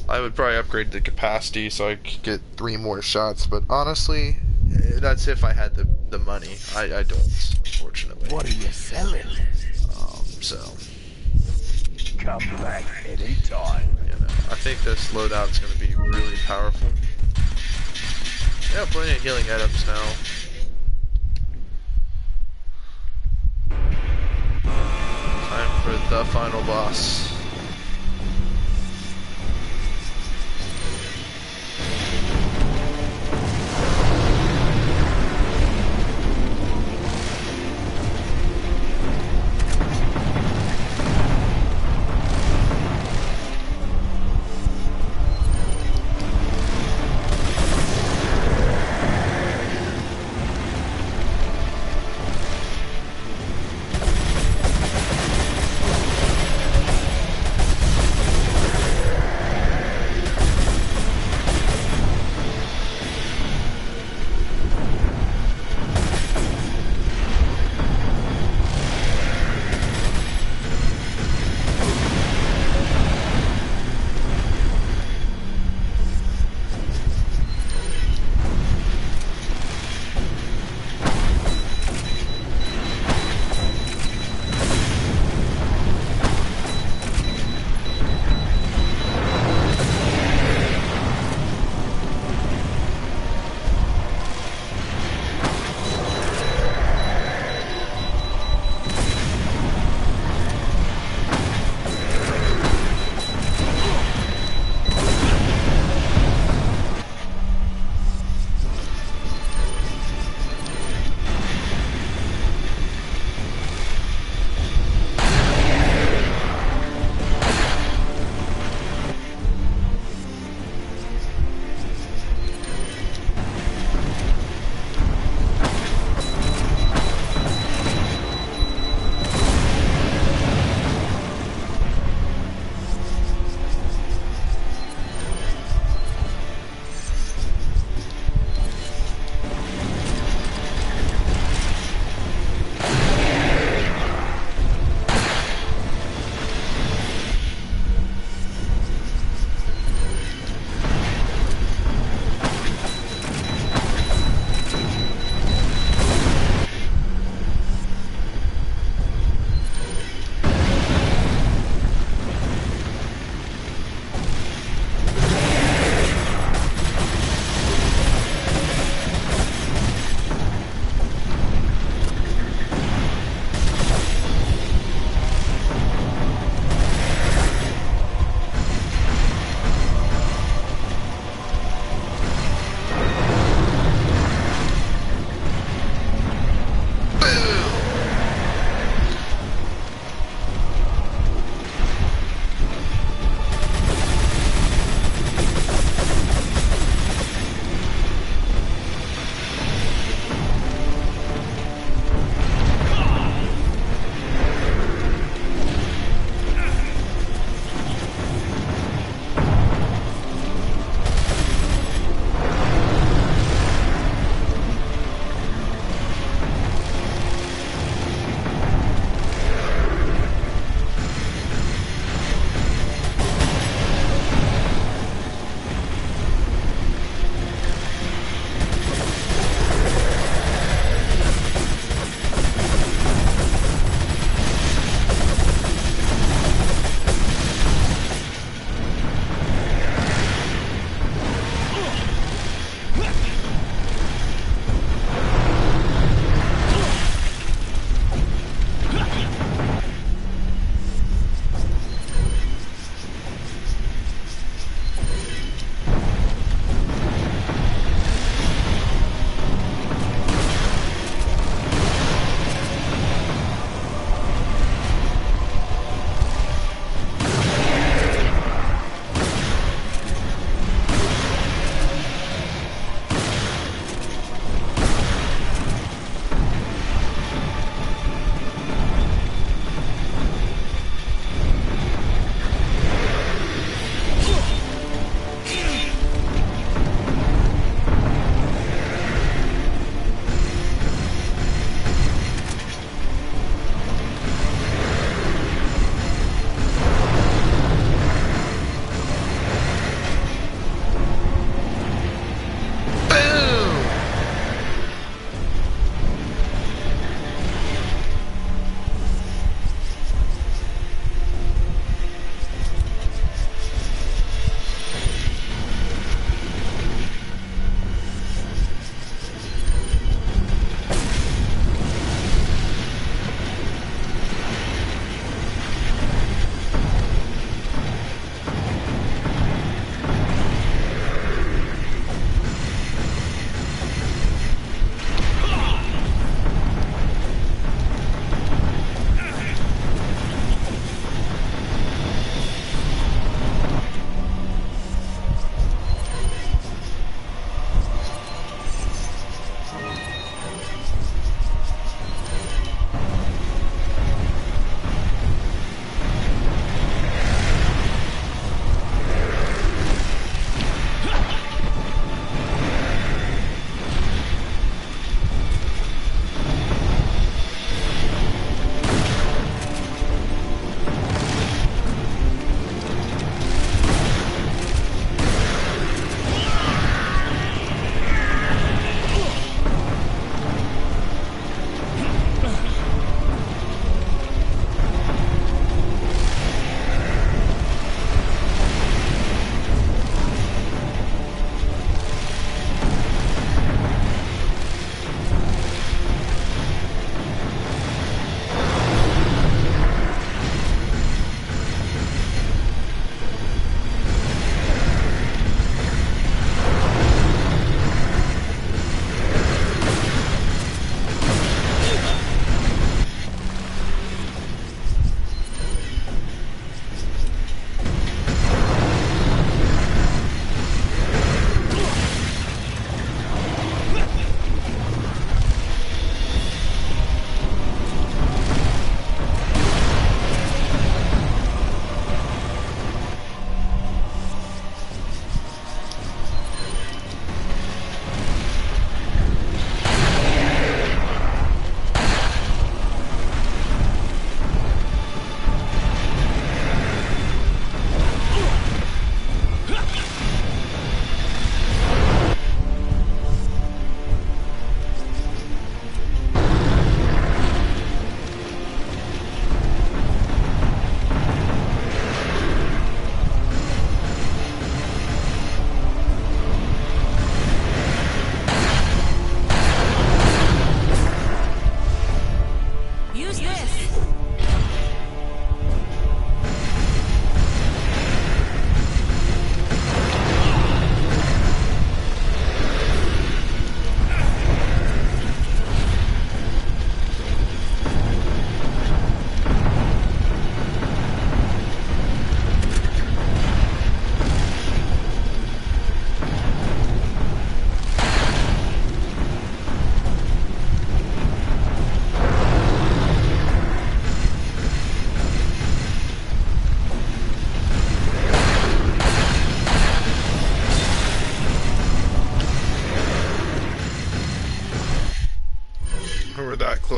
I would probably upgrade the capacity so I could get 3 more shots, but honestly, that's if I had the money. I don't, unfortunately. What are you selling? So, Come back anytime. you know, I think this loadout's going to be really powerful. Yeah, plenty of healing items now. Time for the final boss.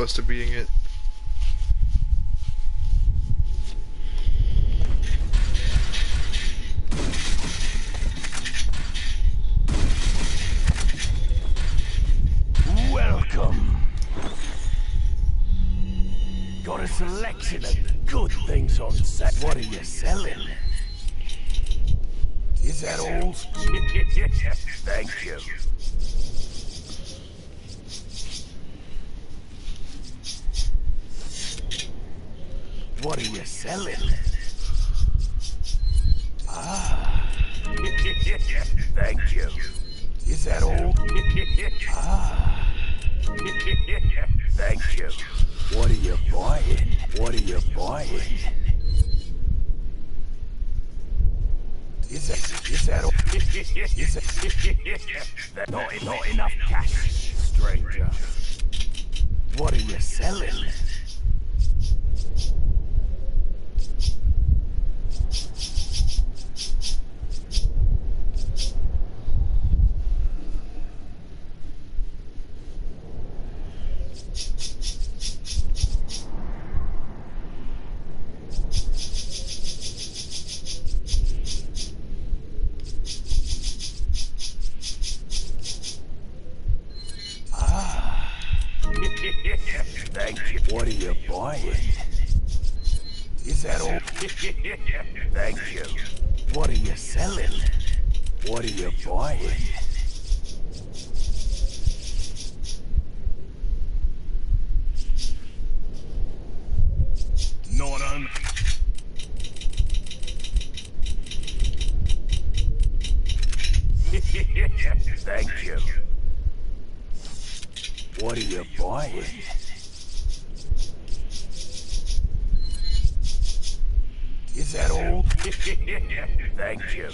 close to beating it. Welcome. Got a selection of good things on set. What are you selling? Is that all? Thank you. What are you selling? Ah. Thank you. Is that all? Ah. Thank you. What are you buying? What are you buying? Is that all? Is that not enough cash, stranger? What are you selling? Thank you. What are you buying? Is that all? Thank you. What are you selling? What are you buying? Not on. Thank you. What are you buying? Is that all? Thank you.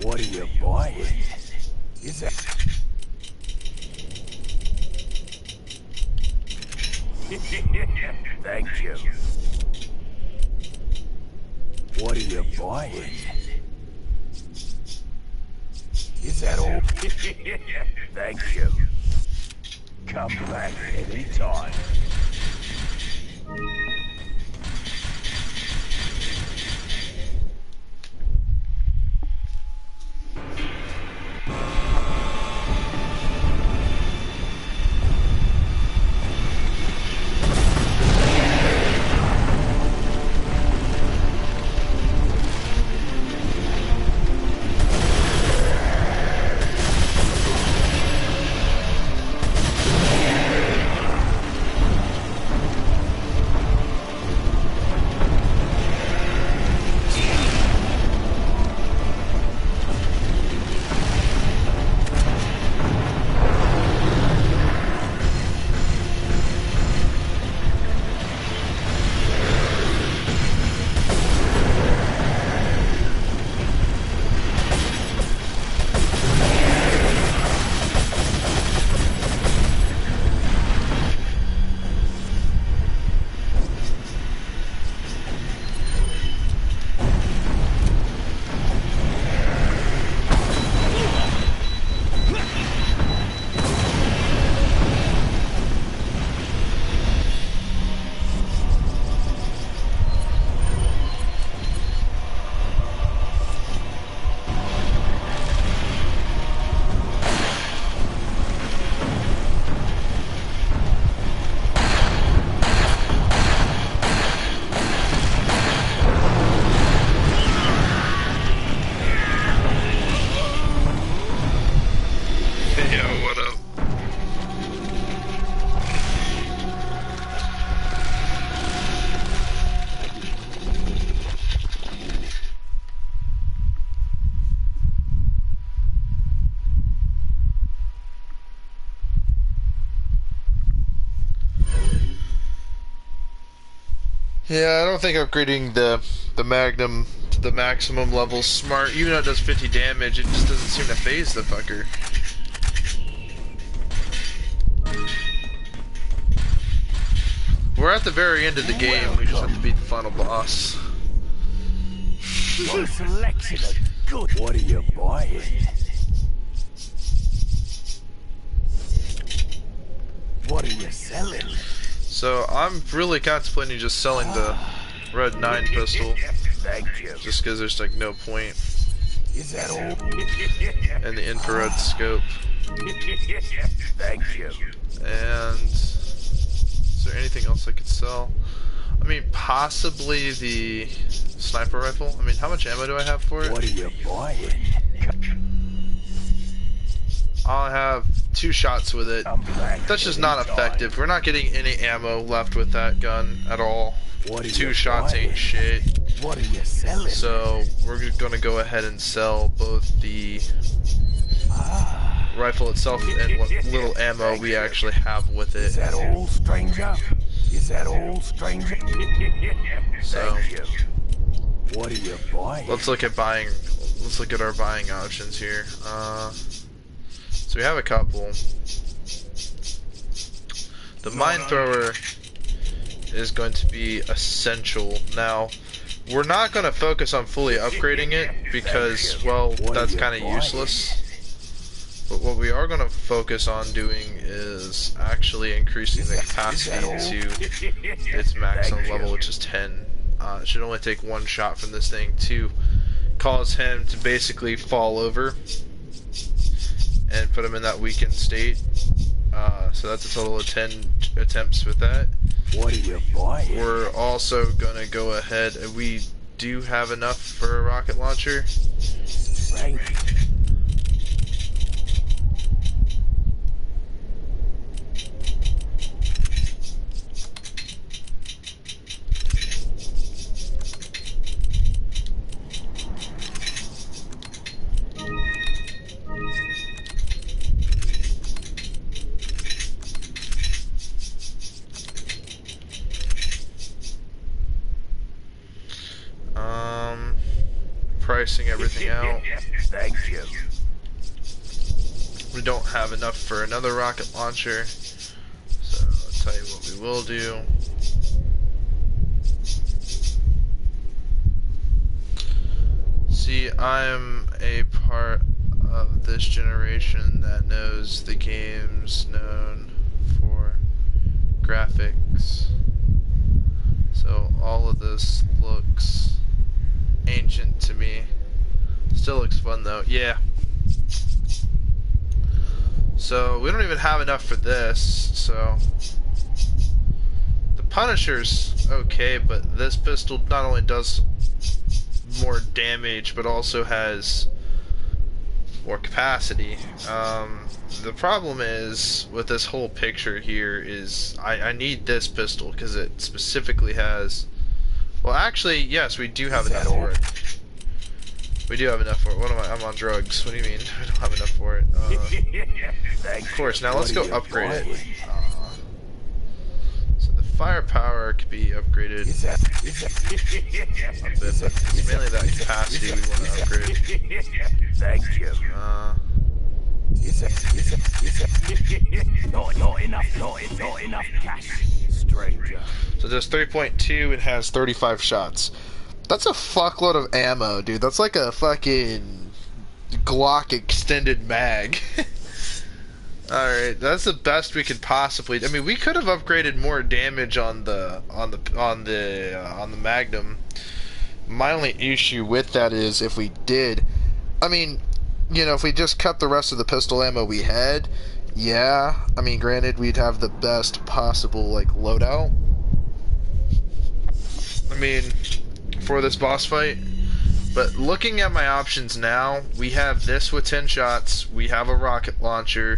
What are you buying? Is that... Thank you. What are you buying? Is that all? Thank you. Come back anytime. Yeah, I don't think upgrading the Magnum to the maximum level is smart. Even though it does 50 damage, it just doesn't seem to phase the fucker. We're at the very end of the game. We just have to beat the final boss. What a selection of good. What are you buying? What are you selling? So I'm really contemplating just selling the Red 9 pistol, Thank you. just because there's like no point Is that all? in the infrared scope. Thank you. And is there anything else I could sell? I mean, possibly the sniper rifle. I mean, how much ammo do I have for it? What are you buying? I'll have 2 shots with it. That's just not effective. We're not getting any ammo left with that gun at all. What are 2 you shots buying? ain't shit. What are you selling? So we're gonna go ahead and sell both the rifle itself and what little ammo we actually have with it. Is that all, stranger? Is that all, stranger? So Thank you. What are you buying? let's look at our buying options here. So we have a couple. The mine thrower is going to be essential. Now, we're not going to focus on fully upgrading it because, well, that's kind of useless. But what we are going to focus on doing is actually increasing the capacity to its maximum level, which is 10. It should only take 1 shot from this thing to cause him to basically fall over and put him in that weakened state. So that's a total of 10 attempts with that. What are you buying? We're also gonna go ahead, and we do have enough for a rocket launcher. Thank you. Pricing everything out. Thank you. We don't have enough for another rocket launcher, so I'll tell you what we will do. See, I'm a part of this generation that knows the game's known for graphics, so all of this looks ancient to me. Still looks fun though. Yeah. So we don't even have enough for this. So the Punisher's okay, but this pistol not only does more damage, but also has more capacity. The problem is with this whole picture here is I need this pistol because it specifically has. Well, actually, yes, we do have enough for it. We do have enough for it. What am I? I'm on drugs. What do you mean? I don't have enough for it. Of course. Now let's go upgrade it. So the firepower could be upgraded a bit, but it's mainly that capacity we want to upgrade. Thank you. Not enough cash, stranger. So there's 3.2. It has 35 shots. That's a fuckload of ammo, dude. That's like a fucking Glock extended mag. Alright, that's the best we could possibly. I mean, we could have upgraded more damage on the Magnum. My only issue with that is if we did, I mean, you know, if we just cut the rest of the pistol ammo we had, yeah. I mean, granted, we'd have the best possible like loadout. I mean, for this boss fight. But looking at my options now, we have this with 10 shots, we have a rocket launcher,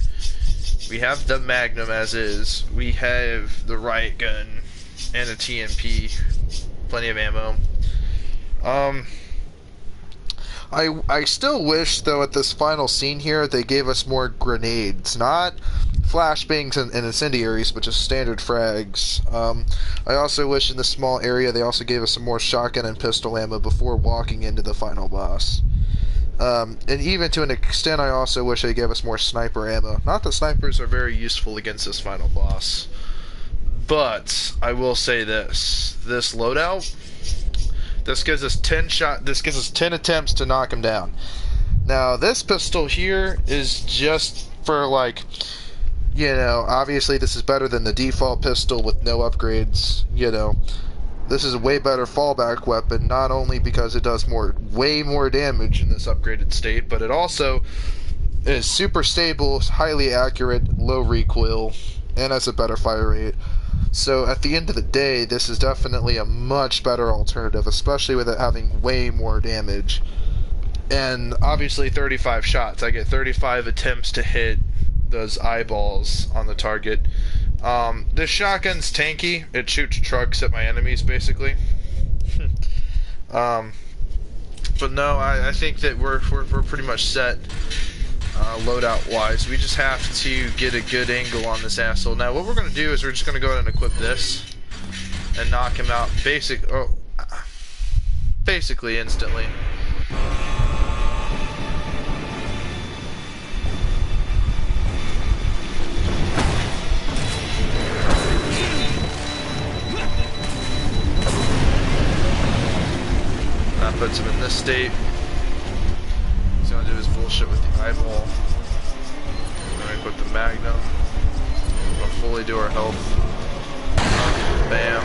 we have the Magnum as is, we have the riot gun, and a TMP, plenty of ammo. I still wish, though, at this final scene here, they gave us more grenades, not flashbangs and incendiaries, but just standard frags. I also wish in this small area they also gave us some more shotgun and pistol ammo before walking into the final boss. And even to an extent, I also wish they gave us more sniper ammo. Not that snipers are very useful against this final boss, but I will say this loadout, this gives us 10 attempts to knock him down. Now this pistol here is just for like, you know, obviously this is better than the default pistol with no upgrades, you know. This is a way better fallback weapon, not only because it does way more damage in this upgraded state, but it also is super stable, highly accurate, low recoil, and has a better fire rate. So at the end of the day, this is definitely a much better alternative, especially with it having way more damage. And obviously 35 shots. I get 35 attempts to hit those eyeballs on the target. This shotgun's tanky. It shoots trucks at my enemies, basically. But no, I think that we're pretty much set, loadout-wise. We just have to get a good angle on this asshole. Now, what we're gonna do is we're just gonna go ahead and equip this and knock him out basically instantly. That puts him in this state. He's gonna do his bullshit with the eyeball. We're gonna equip the magnum. We're gonna fully do our health. Bam.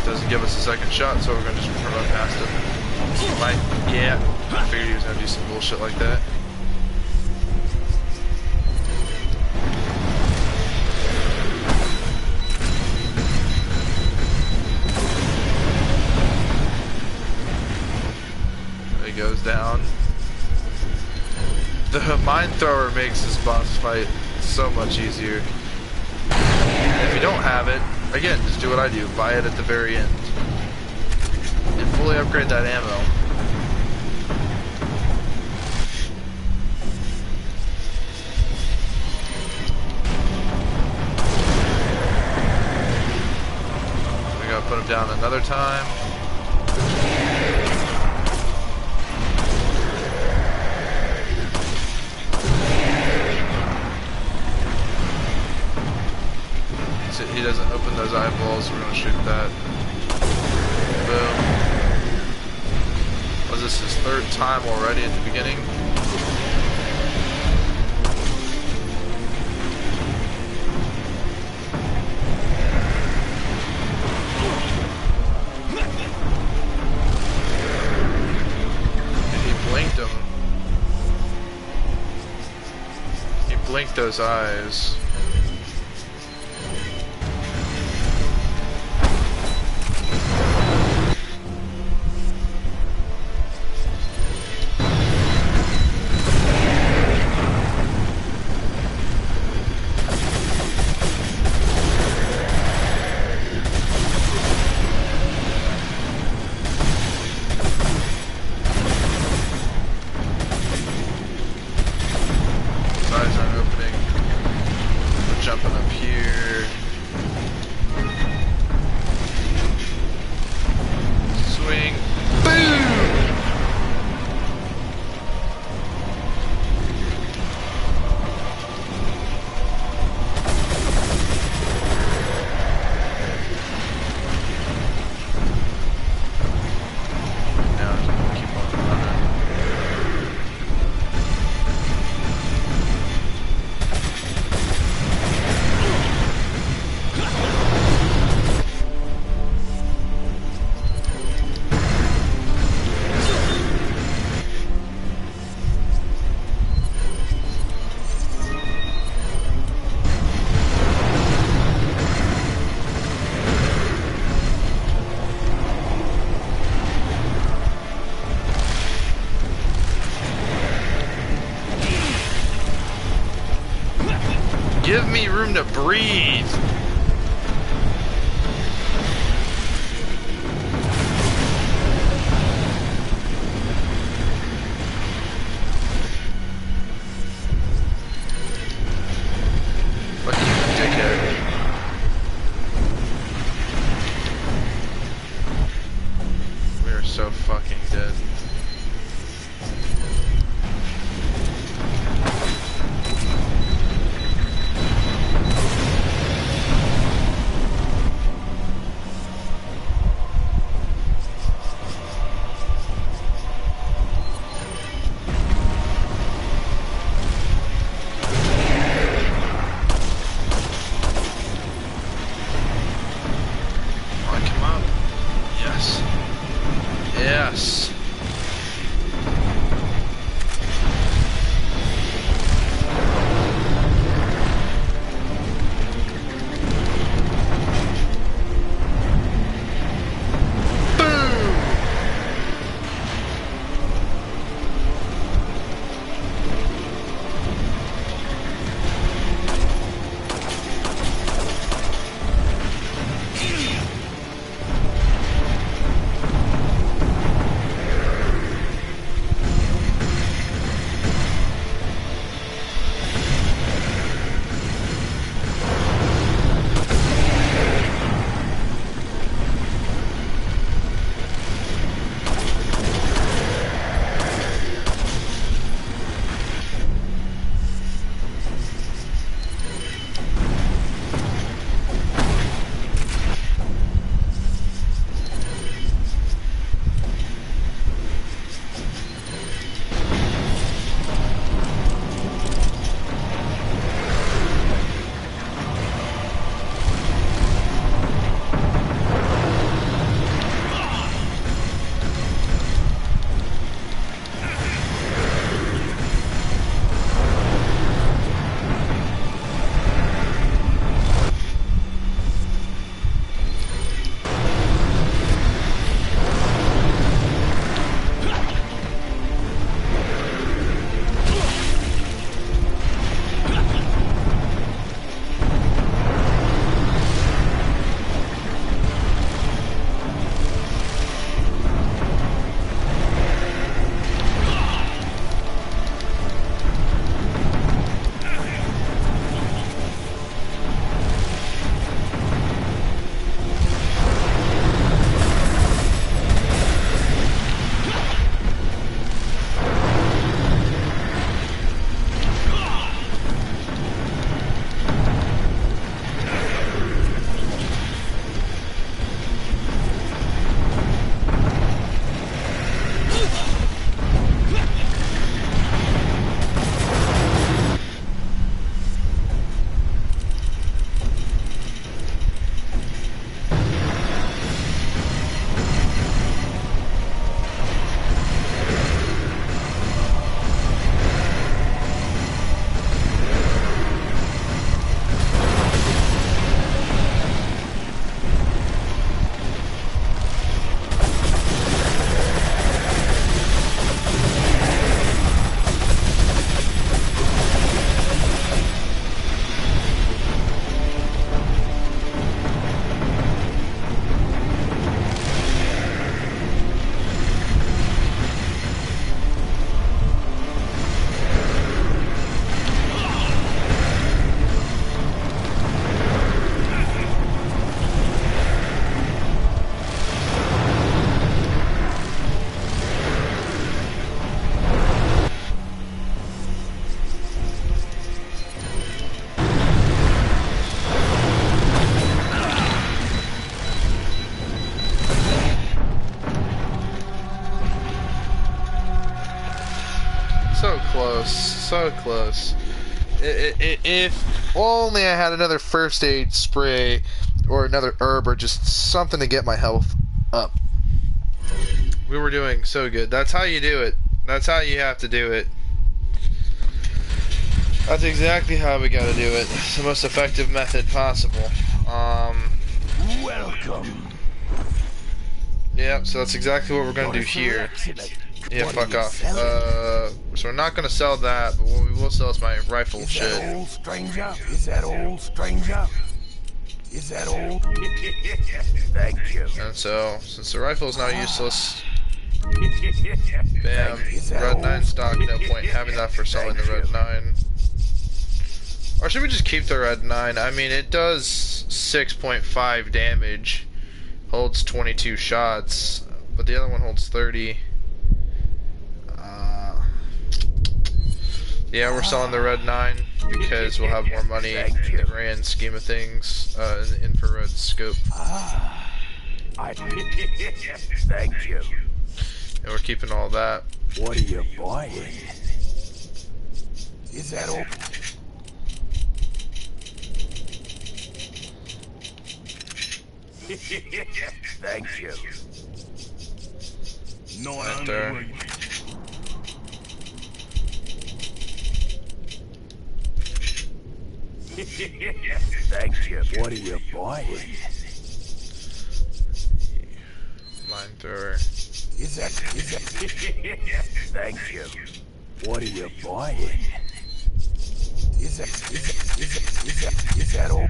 Doesn't give us a second shot, so we're gonna just run past him. Yeah. I figured he was gonna do some bullshit like that. Goes down. The mine thrower makes this boss fight so much easier. If you don't have it, again, just do what I do. Buy it at the very end. And fully upgrade that ammo. We gotta put him down another time. He doesn't open those eyeballs, we're gonna shoot that. Boom. Was this his third time already at the beginning? He blinked him. He blinked those eyes. Give me room to breathe. Look at you, dickhead. We are so fucking dead. So close. If only I had another first aid spray or another herb or just something to get my health up. We were doing so good. That's how you do it. That's how you have to do it. That's exactly how we gotta do it. It's the most effective method possible. Welcome. Yeah, so that's exactly what we're gonna do here. Yeah, fuck off. So we're not gonna sell that, but what we will sell is my rifle shit. Is that old stranger? Is that old stranger? Is that old? Thank you. And so, since the rifle is now useless, bam, red 9 stock, no point having that for selling the red 9. Or should we just keep the red 9? I mean, it does 6.5 damage, holds 22 shots, but the other one holds 30. Yeah, we're selling the red 9 because we'll have more money in the grand scheme of things in the infrared scope. Thank you. And we're keeping all that. What are you buying? Is that all? Thank you. Right there. Thank you. What are you buying? Mine thrower. Is that? Thank you. What are you buying? Is that all?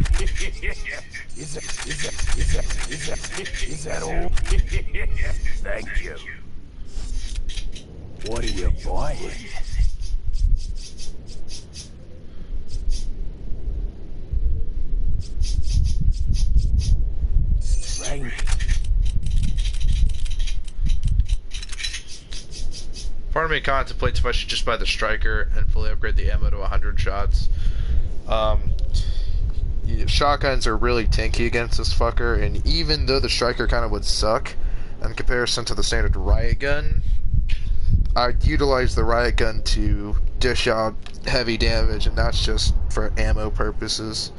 Is that all? Thank you. What are you buying? Part of me contemplates if I should just buy the striker and fully upgrade the ammo to 100 shots. Shotguns are really tanky against this fucker, and even though the striker kind of would suck in comparison to the standard riot gun, I'd utilize the riot gun to dish out heavy damage, and that's just for ammo purposes.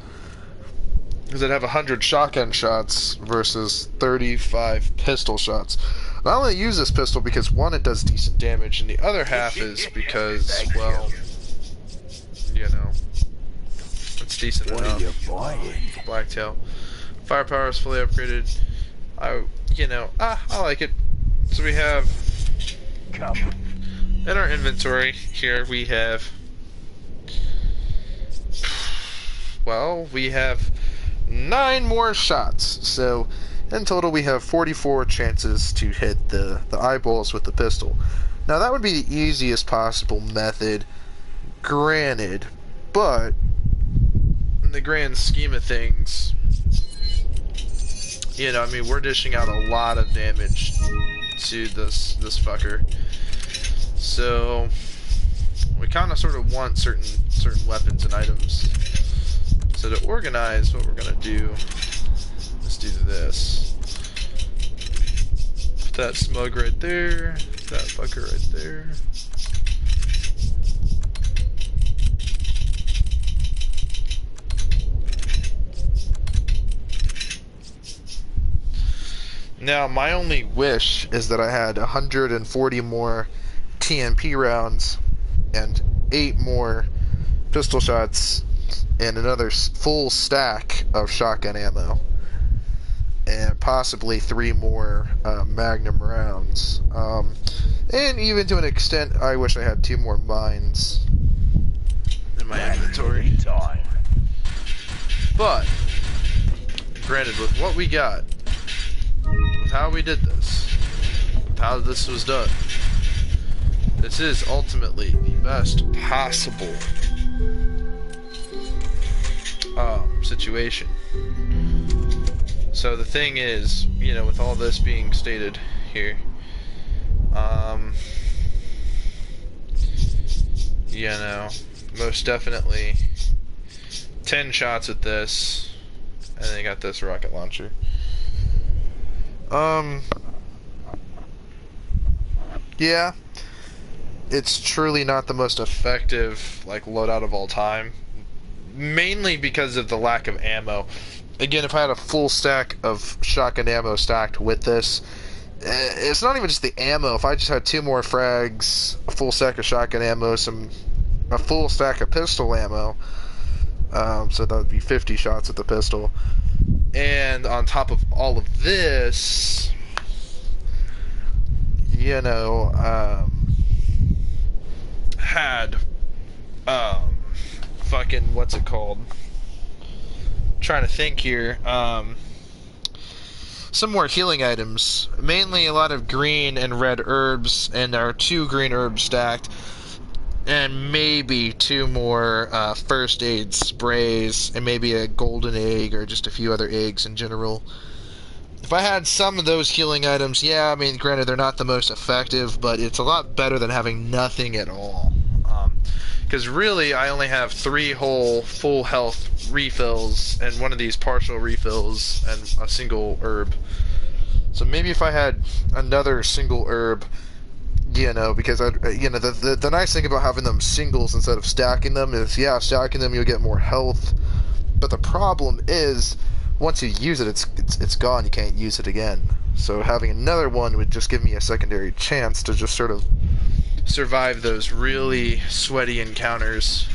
Because I'd have 100 shotgun shots versus 35 pistol shots. I only use this pistol because, one, it does decent damage, and the other half is because, well, you know, it's decent enough. Blacktail. Firepower is fully upgraded. I like it. So we have, in our inventory here, we have, well, we have 9 more shots. So in total, we have 44 chances to hit the eyeballs with the pistol. Now, that would be the easiest possible method, granted, but in the grand scheme of things, you know, I mean, we're dishing out a lot of damage to this fucker. So we kind of sort of want certain weapons and items. So to organize, what we're gonna do is do this. Put that smug right there. Put that fucker right there. Now, my only wish is that I had 140 more TMP rounds and 8 more pistol shots and another full stack of shotgun ammo, and possibly 3 more Magnum rounds. And even to an extent, I wish I had 2 more mines in my inventory. But, granted, with what we got, with how we did this, with how this was done, this is ultimately the best possible situation. So the thing is, you know, with all this being stated here, you know, most definitely 10 shots at this, and then you got this rocket launcher. Yeah, it's truly not the most effective like loadout of all time. Mainly because of the lack of ammo. Again, if I had a full stack of shotgun ammo stacked with this, it's not even just the ammo. If I just had 2 more frags, a full stack of shotgun ammo, a full stack of pistol ammo, so that would be 50 shots with the pistol. And on top of all of this, you know, had, fucking, what's it called? Trying to think here. Some more healing items. Mainly a lot of green and red herbs, and there are 2 green herbs stacked. And maybe 2 more first aid sprays, and maybe a golden egg, or just a few other eggs in general. If I had some of those healing items, yeah, I mean, granted, they're not the most effective, but it's a lot better than having nothing at all. Because really, I only have 3 whole full health refills, and one of these partial refills, and a single herb. So maybe if I had another single herb, you know, because the nice thing about having them singles instead of stacking them is, yeah, stacking them you'll get more health, but the problem is once you use it, it's gone. You can't use it again. So having another one would just give me a secondary chance to just sort of survive those really sweaty encounters.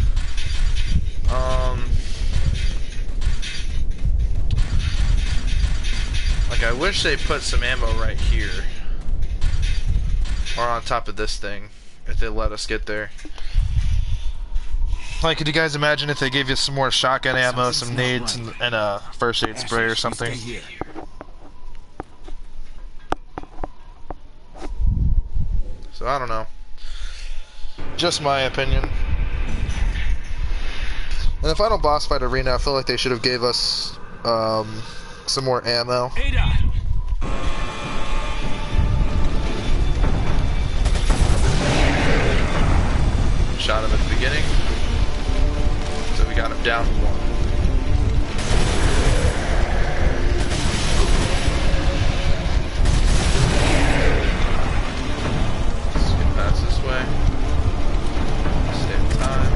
Like, I wish they put some ammo right here. Or on top of this thing, if they let us get there. Like, could you guys imagine if they gave you some more shotgun ammo, some nades, and a first aid spray or something? So, I don't know. Just my opinion. And the final boss fight arena, I feel like they should have gave us some more ammo. Shot him at the beginning, so we got him down 1. Let's get past this way. Save time.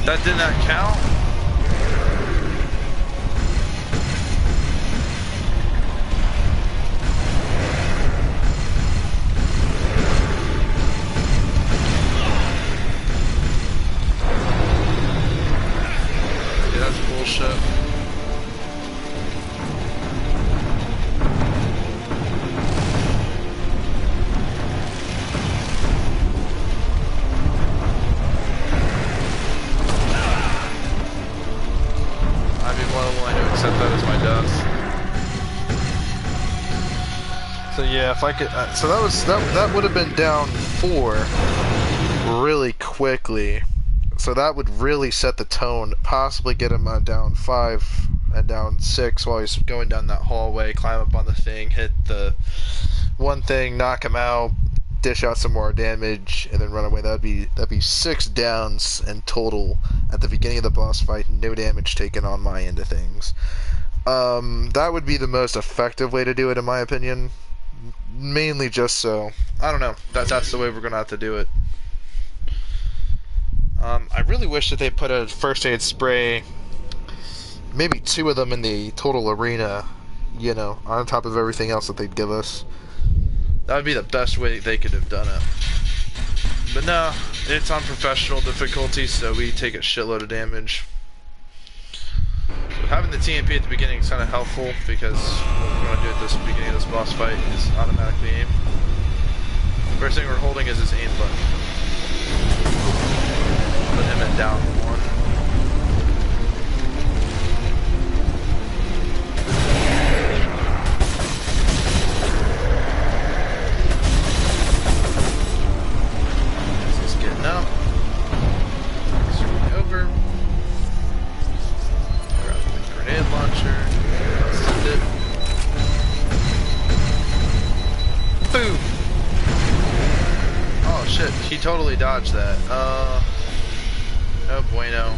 That did not count? Yeah, that's bullshit. So yeah, if I could, so that would have been down 4 really quickly. So that would really set the tone. Possibly get him down 5 and down 6 while he's going down that hallway. Climb up on the thing, hit the one thing, knock him out, dish out some more damage, and then run away. That'd be 6 downs in total at the beginning of the boss fight. No damage taken on my end of things. That would be the most effective way to do it, in my opinion. Mainly just so, I don't know, that's the way we're gonna have to do it. I really wish that they put a first aid spray, maybe 2 of them in the total arena, you know, on top of everything else that they'd give us. That would be the best way they could have done it. But no, it's on professional difficulty, so we take a shitload of damage. So having the TMP at the beginning is kind of helpful because what we're going to do at this beginning of this boss fight is automatically aim. First thing we're holding is his aim button. Put him at down 1. He's getting up. Swing over. Grab the grenade launcher. Send it. Boom! Oh shit, he totally dodged that. Oh bueno.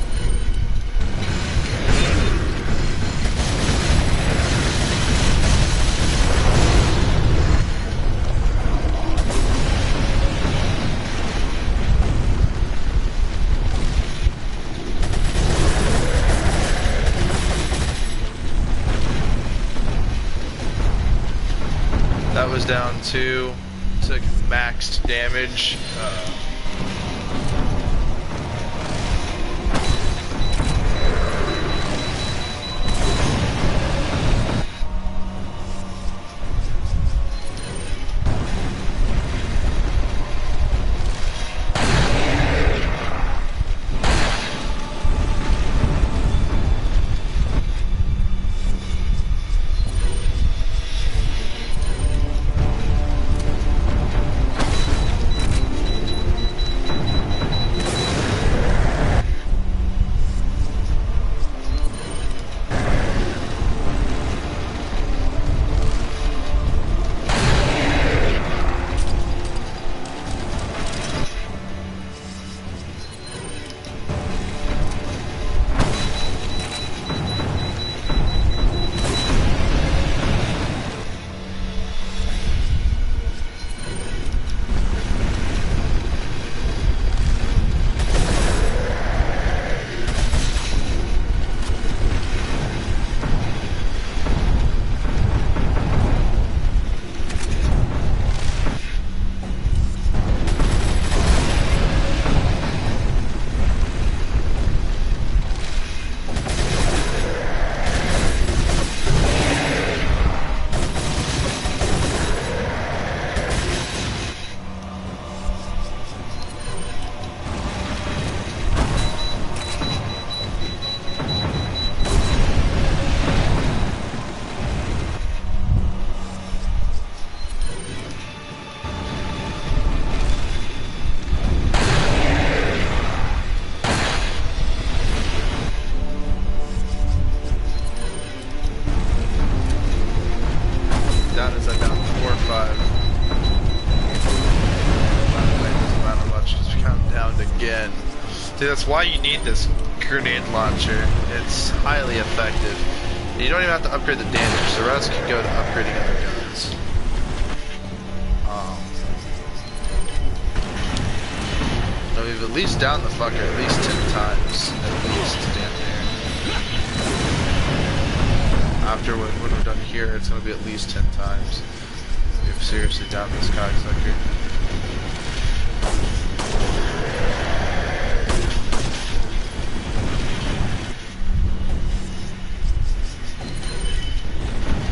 That was down to took maxed damage. Down is like down 4 or 5. By the way, doesn't matter much, just count down again. See, that's why you need this grenade launcher. It's highly effective. And you don't even have to upgrade the damage. The rest can go to upgrading other guns. So we've at least downed the fucker at least 10 times. At least, damn near. After when we're done here, it's going to be at least 10 times. We've seriously downed this cocksucker.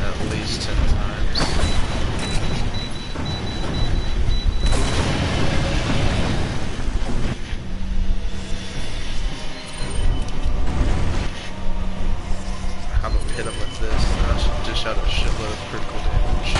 At least 10 times. How about we hit him with this? That should dish out a shitload of critical damage.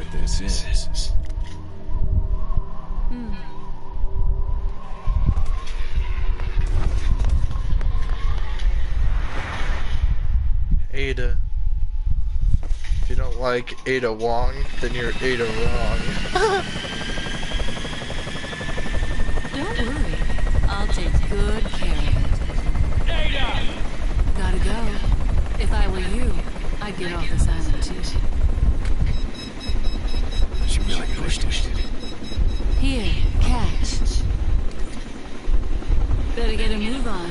what this is. Ada. If you don't like Ada Wong, then you're Ada wrong. Don't worry. I'll take good care of it. Ada! Gotta go. If I were you, I'd get off this island too. She really pushed it. Here, catch. Better get a move on.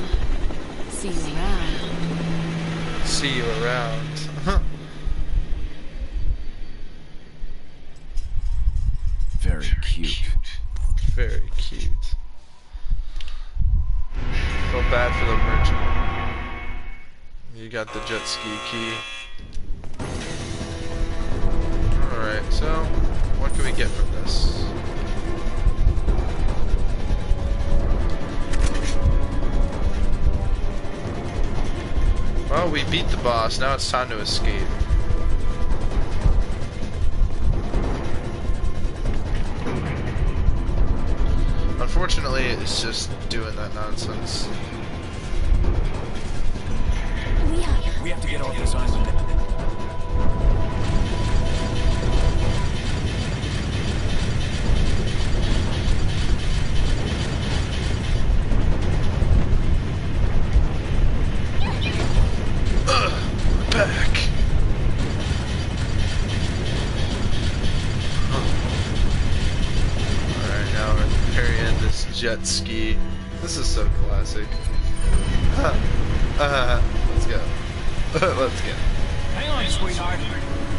See you around. See you around. Very cute. Very cute. Feel bad for the merchant. You got the jet ski key. Alright, so what can we get from this? Well, we beat the boss. Now it's time to escape. Unfortunately, it's just doing that nonsense. We have to get off this island. Back. Alright, now we're carrying this jet ski. This is so classic. Let's go. Let's go. Hang on, sweetheart.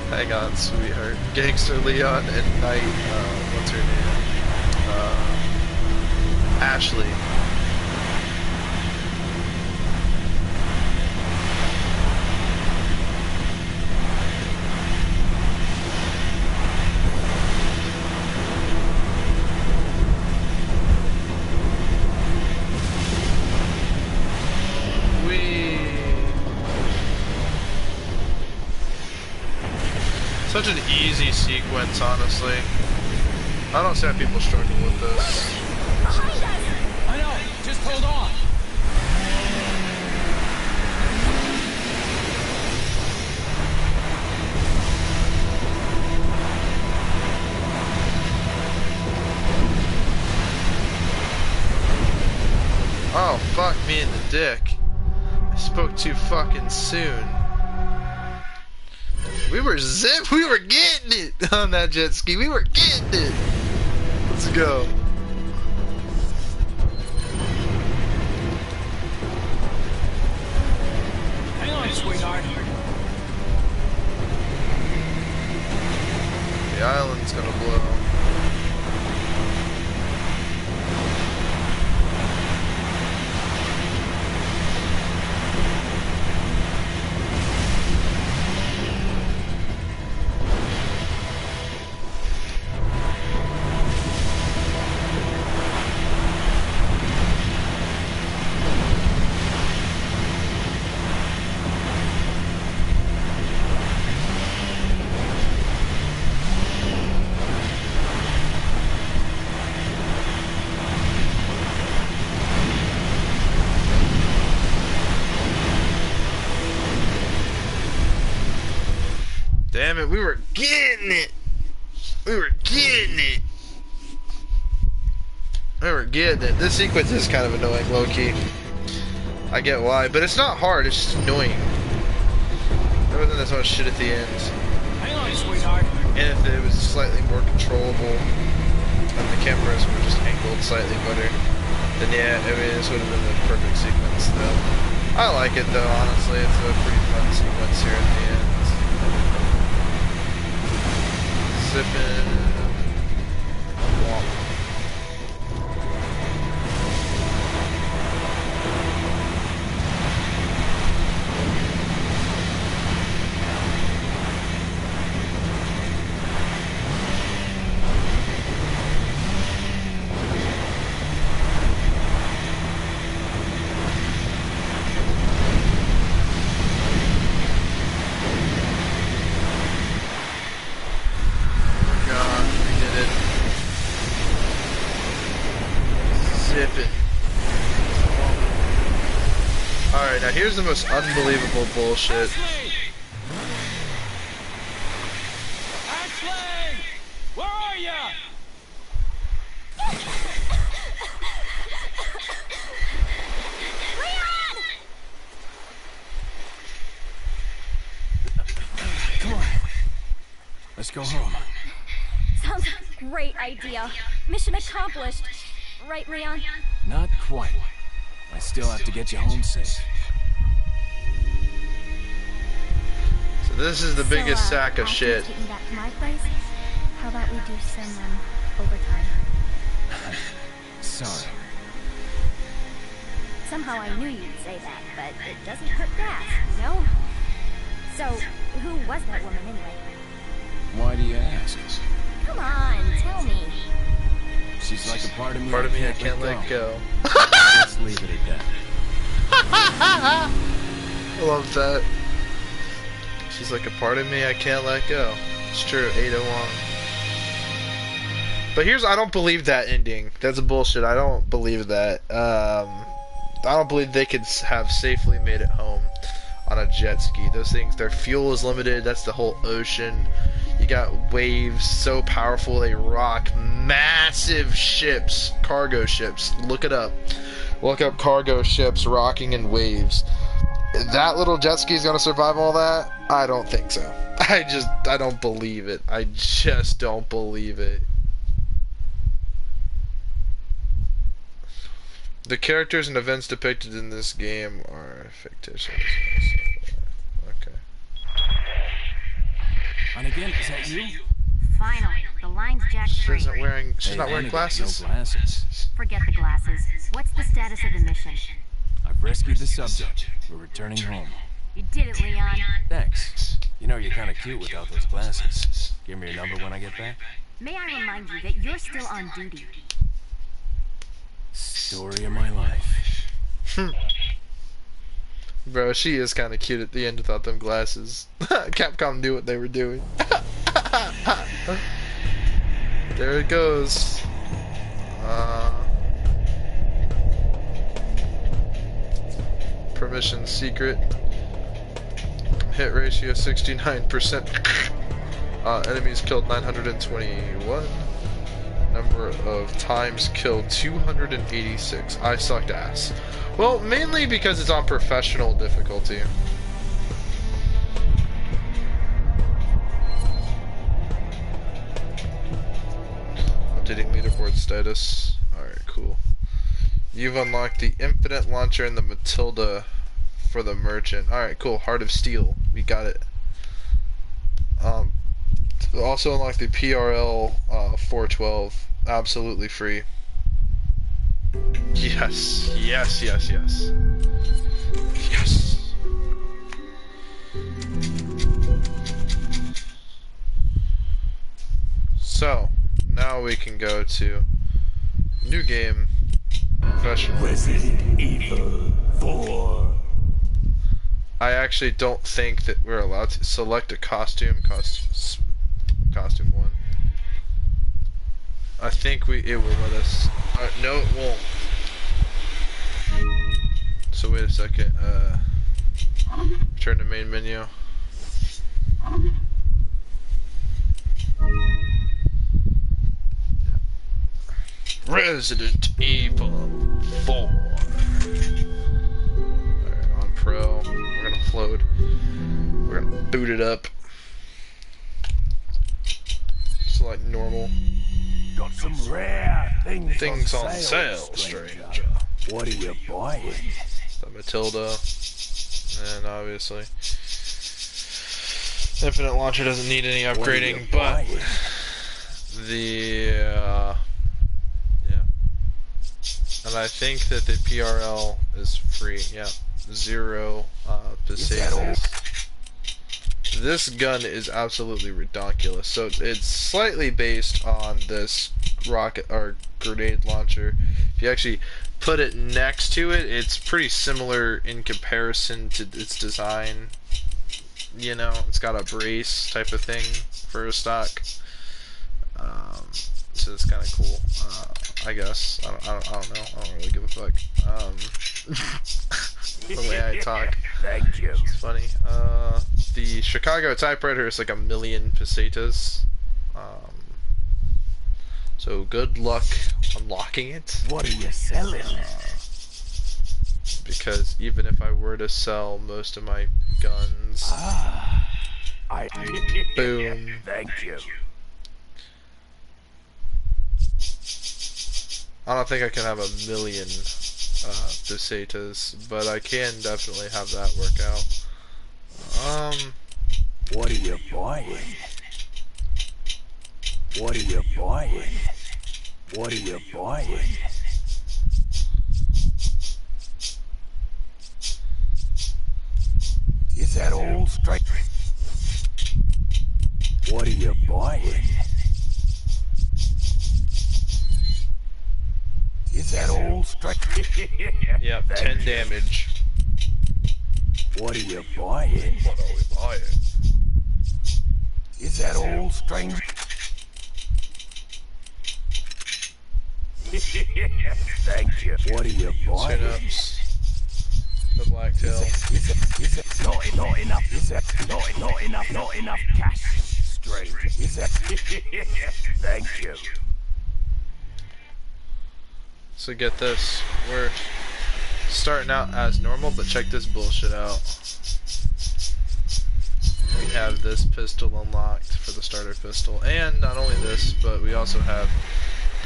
Hang on, sweetheart. Gangster Leon and Knight, what's her name? Ashley. Such an easy sequence, honestly. I don't see how people struggle with this. I know, just hold on. Oh, fuck me in the dick. I spoke too fucking soon. We were getting it on that jet ski. We were getting it. Let's go. Hang on, sweetheart. The island's gonna blow. Damn it, we were getting it! We were getting it! We were getting it. This sequence is kind of annoying, low-key. I get why, but it's not hard, it's just annoying. There wasn't as much shit at the end. Hang on, sweetheart. And if it was slightly more controllable, and the cameras were just angled slightly better, then yeah, I mean, this would have been the perfect sequence, though. I like it, though, honestly. It's a pretty fun sequence here at the end. Sipping. Womp. here's the most unbelievable bullshit. Ashley! Where are ya? Come on. Let's go home. Sounds like a great idea. Mission accomplished. Right, Leon? Not quite. I still have to get you home safe. So this is the biggest sack of after shit. taking me back to my place, how about we do some overtime? Sorry. Somehow I knew you'd say that, but it doesn't hurt gas, you know? So, who was that woman anyway? Why do you ask? Come on, tell me. She's like a part of me. Part of me I can't let go. Let's leave it at that. I love that. She's like a part of me I can't let go. It's true, Ada Wong. But I don't believe that ending. That's bullshit. I don't believe that. I don't believe they could have safely made it home on a jet ski. Those things, their fuel is limited. That's the whole ocean. You got waves so powerful they rock massive ships, cargo ships. Look it up. Look up cargo ships rocking in waves. That little jet ski is gonna survive all that? I don't think so. I don't believe it. I just don't believe it. The characters and events depicted in this game are fictitious. Okay. And again, is that you? Finally, the line's jacked free. She's not wearing Hey, glasses. No glasses. Forget the glasses. What's the status of the mission? I've rescued the subject. We're returning home. You did it, Leon. Thanks. You know, you're kind of cute without those glasses. Give me your number when I get back. May I remind you that you're still on duty. Story of my life. Bro, she is kind of cute at the end without them glasses. Capcom knew what they were doing. There it goes. Permission secret. Hit ratio 69%. Enemies killed 921. Number of times killed 286. I sucked ass. Well, mainly because it's on professional difficulty. Updating leaderboard status. Alright, cool. You've unlocked the infinite launcher and the Matilda for the merchant. Alright, cool. Heart of Steel. We got it. Also unlocked the PRL 412. Absolutely free. Yes. Yes, yes, yes. Yes. So, now we can go to new game, professional. Resident Evil 4. I actually don't think that we're allowed to select a costume. Costume 1. I think it will let us. No, it won't. So wait a second. Turn to main menu. Resident Evil 4. Alright, on Pro. We're gonna float. We're gonna boot it up. Like normal. Got some rare things on sale, stranger. What are you buying? The Matilda, and obviously Infinite Launcher doesn't need any upgrading, but the yeah, and I think that the PRL is free. Yeah, 0 pesetas. This gun is absolutely ridiculous. So it's slightly based on this rocket or grenade launcher. If you actually put it next to it, it's pretty similar in comparison to its design. You know, it's got a brace type of thing for a stock. So it's kind of cool. I guess I don't know. I don't really give a fuck. The way I talk. Thank you. It's funny. The Chicago typewriter is like 1,000,000 pesetas. So good luck unlocking it. What are you selling? Because even if I were to sell most of my guns, boom. Thank you. I don't think I can have 1,000,000 pesetas, but I can definitely have that work out. What are you buying? What are you buying? What are you buying? Is that all straight? What are you buying? Is that all straight? Yep, 10 damage. What are you buying? What are we buying? Is that all strange? Thank you. What are you buying? Chin-ups. The blacktail. Is it not enough? Is that not enough cash? Strange. Is that? Thank you. So get this. We're starting out as normal, but check this bullshit out. We have this pistol unlocked for the starter pistol, and not only this, but we also have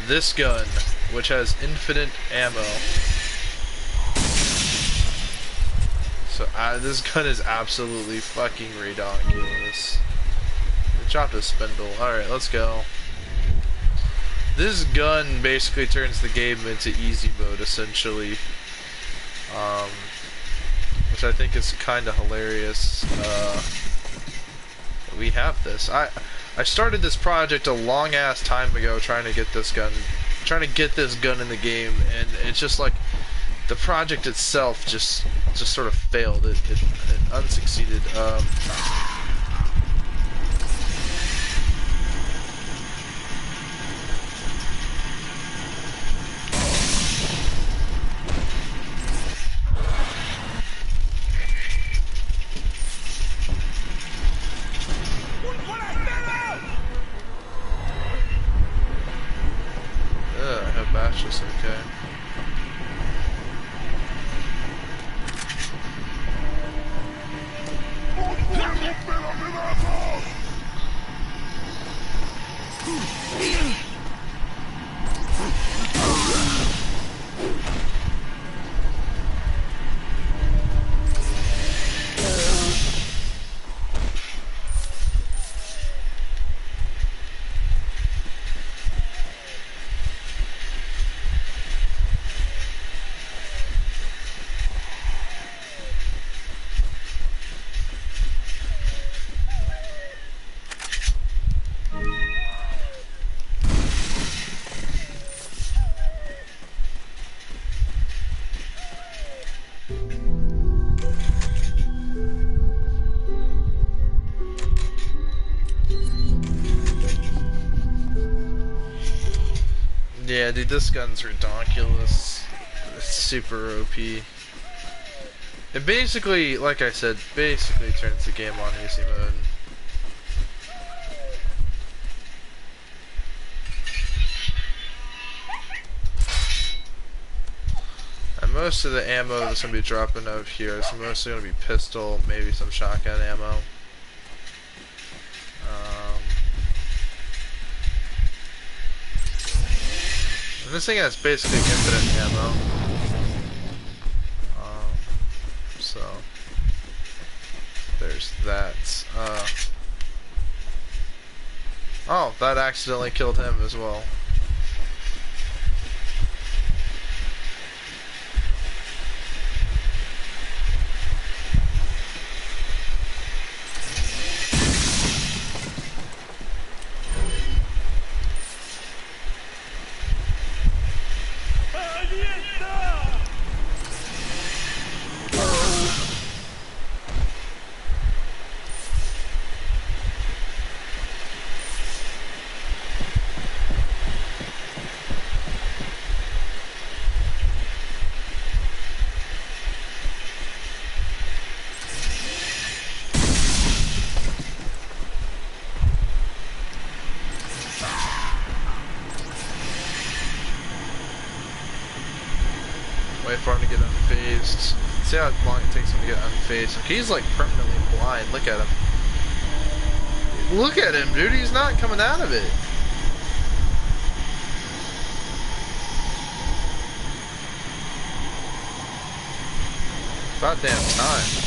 this gun, which has infinite ammo. So this gun is absolutely fucking ridiculous. Drop the spindle. Alright, let's go. This gun basically turns the game into easy mode, essentially. Which I think is kind of hilarious. We have this. I started this project a long ass time ago trying to get this gun in the game, and it's just like the project itself just sort of failed. It unsucceeded. I hope Ash is okay. Yeah, dude, this gun's ridiculous. It's super OP. It basically, like I said, basically turns the game on easy mode. And most of the ammo that's going to be dropping out here is mostly going to be pistol, maybe some shotgun ammo. And this thing has basically infinite ammo. So there's that. Oh, that accidentally killed him as well. Wait for him to get unfazed. See how long it takes him to get unfazed. He's like permanently blind. Look at him. Look at him, dude. He's not coming out of it. About damn time.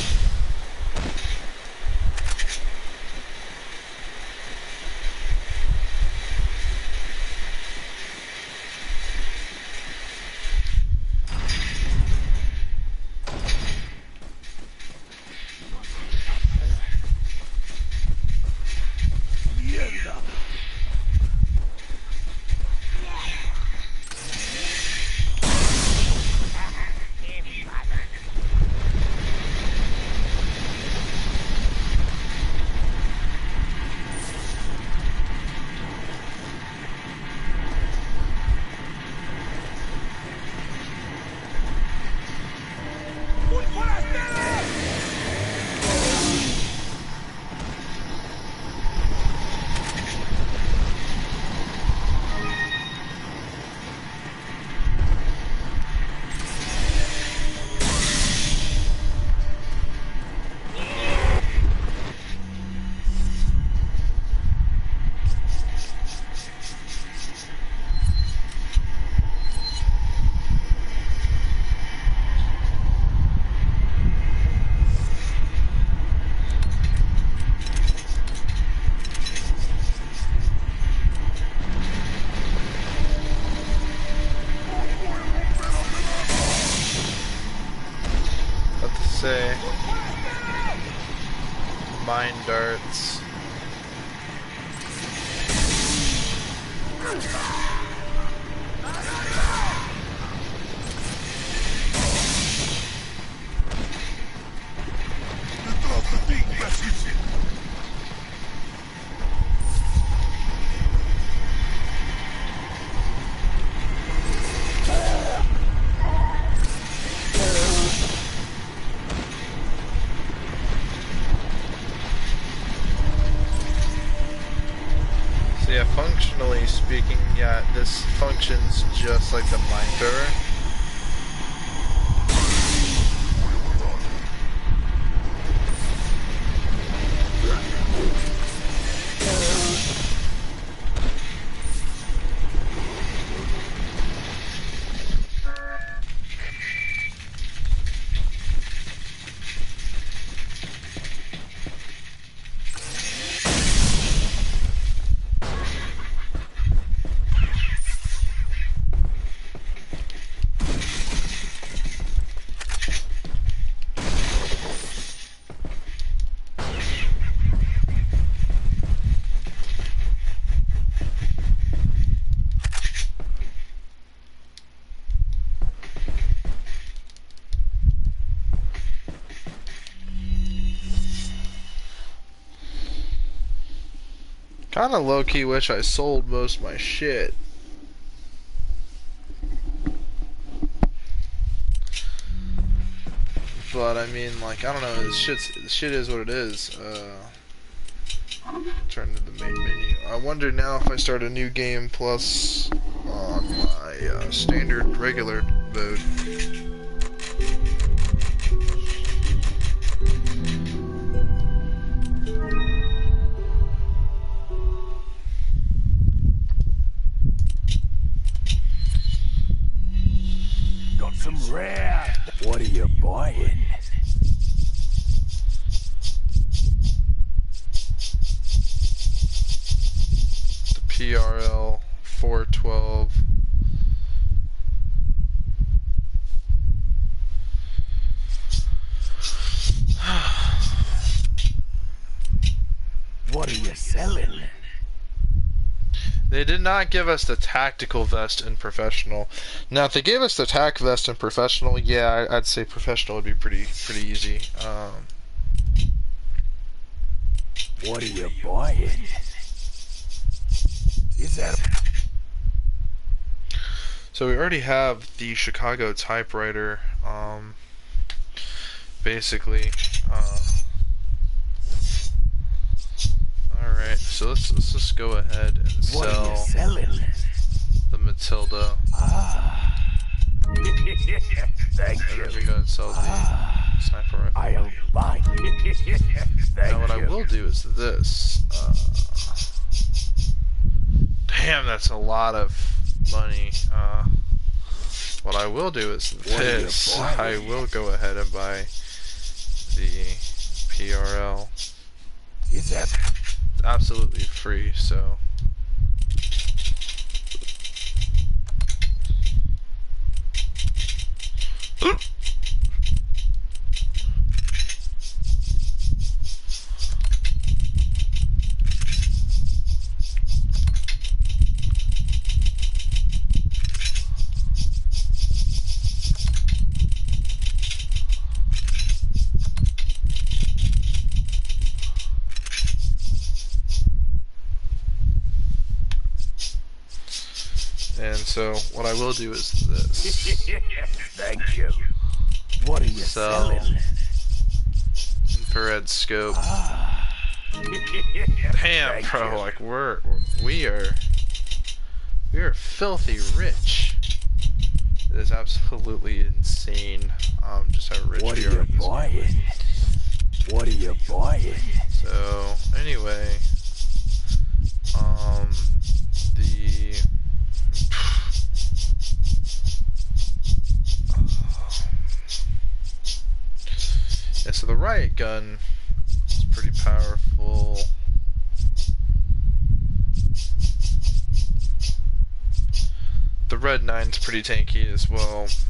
Say mine darts. Yeah, functionally speaking, yeah, this functions just like the minder. Kinda low-key wish I sold most of my shit. But I mean, like, I don't know, this shit is what it is. Turn to the main menu. I wonder now if I start a new game plus on my standard regular mode. Some rare. What are you buying? The PRL 412. What are you selling? They did not give us the tactical vest in professional. Now, if they gave us the tac vest in professional, yeah, I'd say professional would be pretty easy. What are you buying? Is that? So we already have the Chicago typewriter. Basically. Alright, so let's just go ahead and What are you sell selling? the Matilda. Ah. Thank And you. then we go and sell the sniper rifle. I'll buy you. Thank Now what I you. will do is this. Damn, that's a lot of money. What I will do is this. I will go ahead and buy the PRL. Is that It's absolutely free, so. And so what I will do is this. Thank you. What are you Sell selling? infrared scope. Damn, Thank bro, you. like we are filthy rich. It is absolutely insane. Just how rich What are we are. you in this game. buying? What are you buying? So anyway, the yeah, so the riot gun is pretty powerful. The red 9's pretty tanky as well. Let's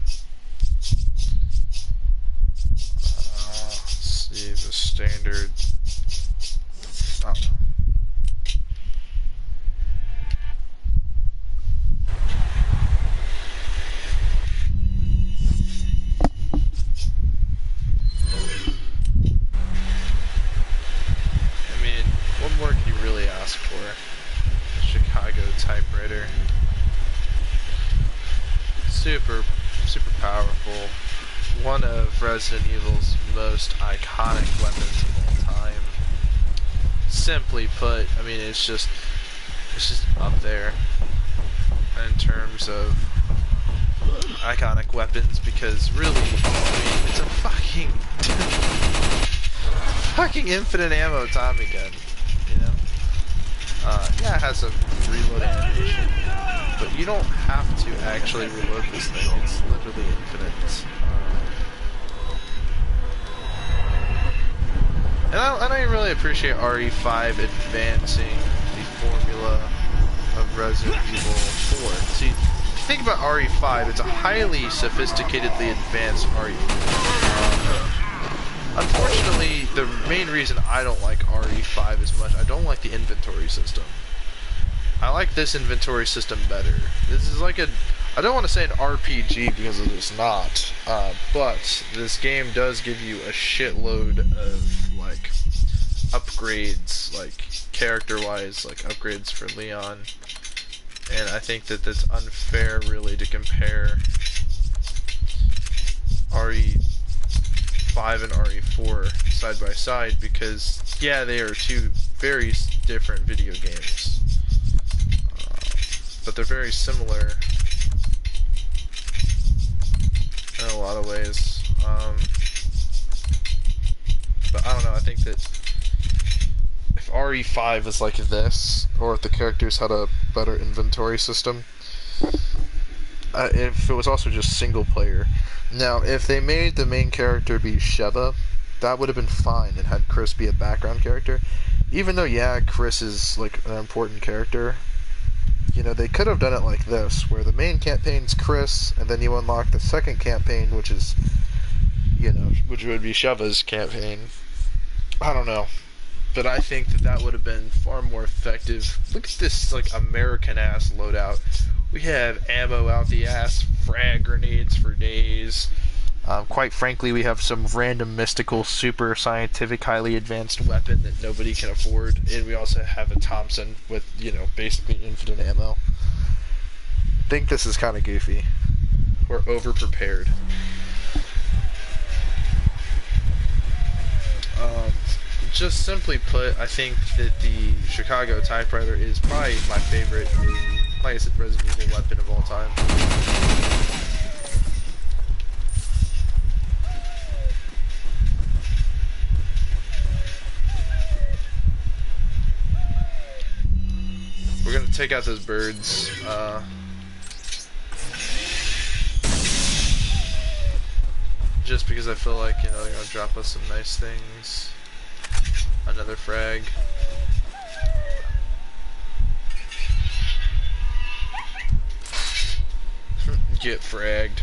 see the standard. I don't know. I mean, what more can you really ask for? Chicago typewriter. Super powerful. One of Resident Evil's most iconic weapons of all time. Simply put, I mean, it's just up there in terms of iconic weapons because really, I mean, it's a fucking infinite ammo Tommy gun, you know? Yeah, it has a reload animation, but you don't have to actually reload this thing. It's literally infinite. And I really appreciate RE5 advancing the formula of Resident Evil 4. See, if you think about RE5, it's a highly sophisticatedly advanced RE4. Unfortunately, the main reason I don't like RE5 as much, I don't like the inventory system. I like this inventory system better. This is like I don't want to say an RPG because it is not, but this game does give you a shitload of, like, upgrades, like, character-wise, like, upgrades for Leon. And I think that that's unfair, really, to compare RE5 and RE4 side by side because, yeah, they are two very different video games. But they're very similar in a lot of ways. But I don't know, I think that if RE5 is like this, or if the characters had a better inventory system, if it was also just single player. Now, if they made the main character be Sheva, that would have been fine and had Chris be a background character. Even though, yeah, Chris is like an important character, you know, they could have done it like this, where the main campaign's Chris, and then you unlock the second campaign, which is, you know, which would be Sheva's campaign. I don't know. But I think that that would have been far more effective. Look at this, like, American-ass loadout. We have ammo out the ass, frag grenades for days. Quite frankly, we have some random, mystical, super scientific, highly advanced weapon that nobody can afford. And we also have a Thompson with, you know, basically infinite ammo. I think this is kind of goofy. We're over-prepared. Just simply put, I think that the Chicago typewriter is probably my favorite, like I said, Resident Evil weapon of all time. take out those birds. Just because I feel like, you know, they're gonna drop us some nice things. Another frag. Get fragged.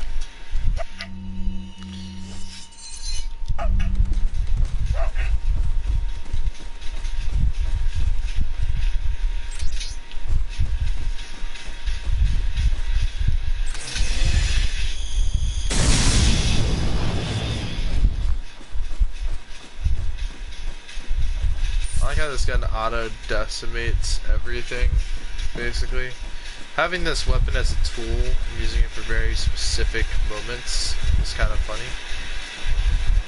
I like how this gun auto decimates everything, basically. Having this weapon as a tool, using it for very specific moments, is kind of funny.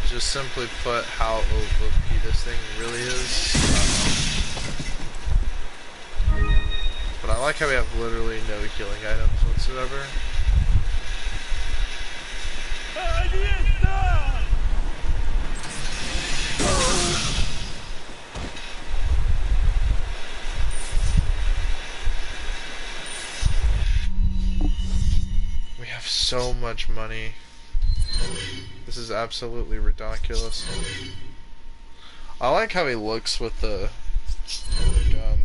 Just simply put how OP this thing really is. But I like how we have literally no healing items whatsoever. We have so much money. This is absolutely ridiculous. I like how he looks with the gun.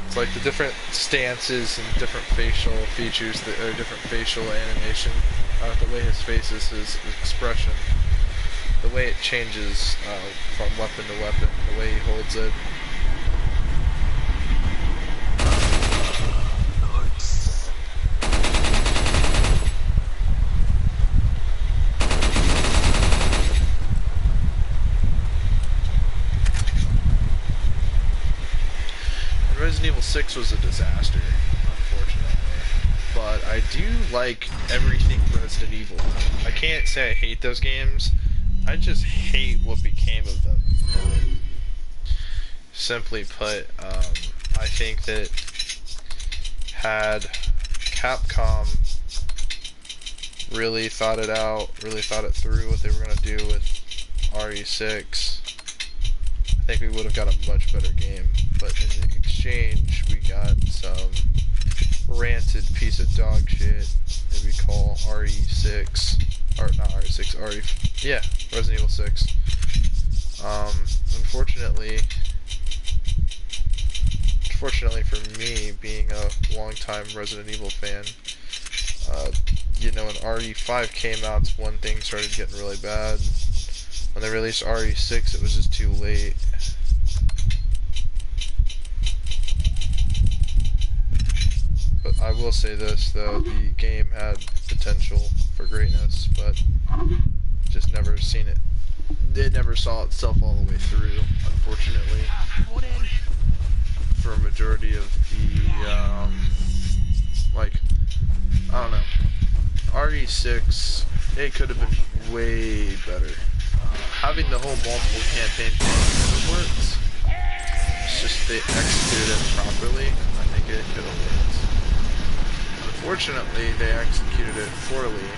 It's like the different stances and different facial features, that are different facial animation. The way his face is, his expression. The way it changes from weapon to weapon. The way he holds it. Resident Evil 6 was a disaster, unfortunately. But I do like everything Resident Evil. I can't say I hate those games. I just hate what became of them. Simply put, I think that had Capcom really thought it out, really thought it through what they were going to do with RE6, I think we would have got a much better game. But in exchange, we got some ranted piece of dog shit that we call RE6, or not RE6, yeah, Resident Evil 6. Unfortunately for me, being a longtime Resident Evil fan, you know, when RE5 came out, one thing started getting really bad. When they released RE6, it was just too late. But I will say this, though, the game had potential for greatness, but just never seen it. It never saw itself all the way through, unfortunately. For a majority of the, like, I don't know. RE6, it could have been way better. Having the whole multiple campaign thing works. It's just they executed it properly. I think it could have worked. Unfortunately, they executed it poorly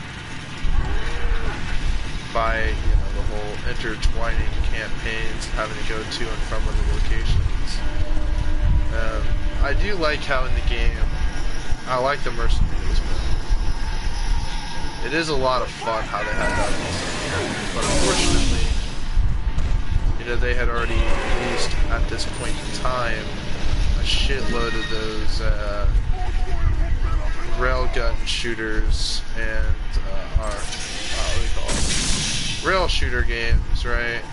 by, you know, the whole intertwining campaigns, having to go to and from other locations. I do like how in the game, I like the mercenaries, but it is a lot of fun how they had that. But unfortunately, you know, they had already released at this point in time a shitload of those railgun shooters and what do you call them? Rail shooter games, right?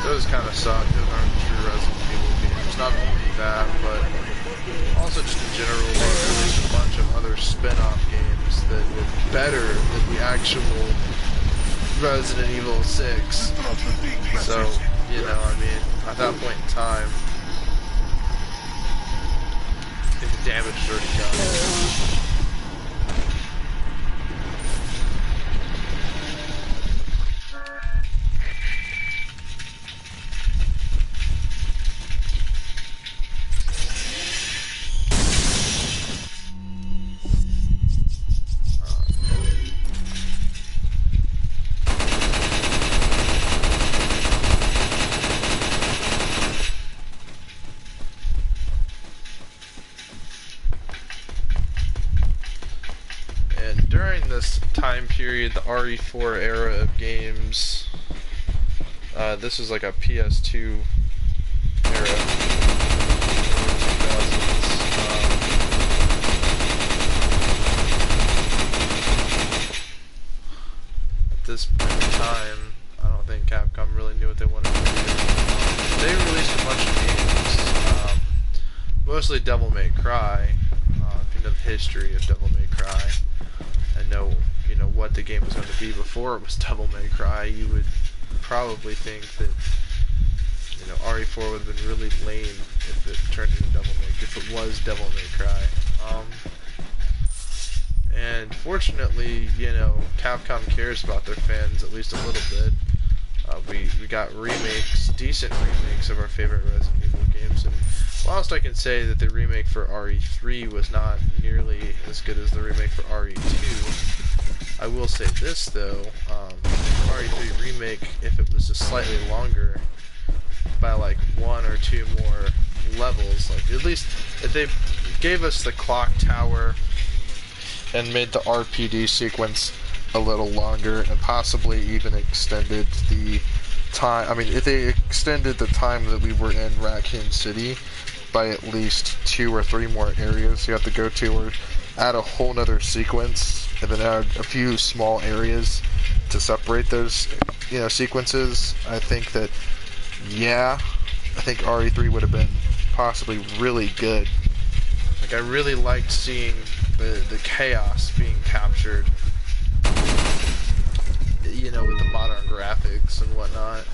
Those kind of suck. Those aren't true Resident Evil games. Not only that, but also just in general, they released a bunch of other spin-off games that were better than the actual Resident Evil 6. So, you know, I mean, at that point in time, I think the damage is already done. during this time period, the RE4 era of games, this was like a PS2 era, 2000s. At this point in time, I don't think Capcom really knew what they wanted to do. They released a bunch of games, mostly Devil May Cry. If you know the history of Devil May Cry and know, you know, what the game was going to be before it was Devil May Cry, you would probably think that, you know, RE4 would have been really lame if it turned into if it was Devil May Cry. And fortunately, you know, Capcom cares about their fans at least a little bit. We got remakes, decent remakes of our favorite Resident Evil games, and whilst I can say that the remake for RE3 was not nearly as good as the remake for RE2, I will say this though, RE3 remake, if it was just slightly longer, by like 1 or 2 more levels, like at least if they gave us the clock tower and made the RPD sequence a little longer and possibly even extended the time, I mean, if they extended the time that we were in Raccoon City by at least 2 or 3 more areas you have to go to, or add a whole nother sequence and then add a few small areas to separate those, you know, sequences, I think that, yeah, I think RE3 would have been possibly really good. Like, I really liked seeing the chaos being captured, you know, with the modern graphics and whatnot.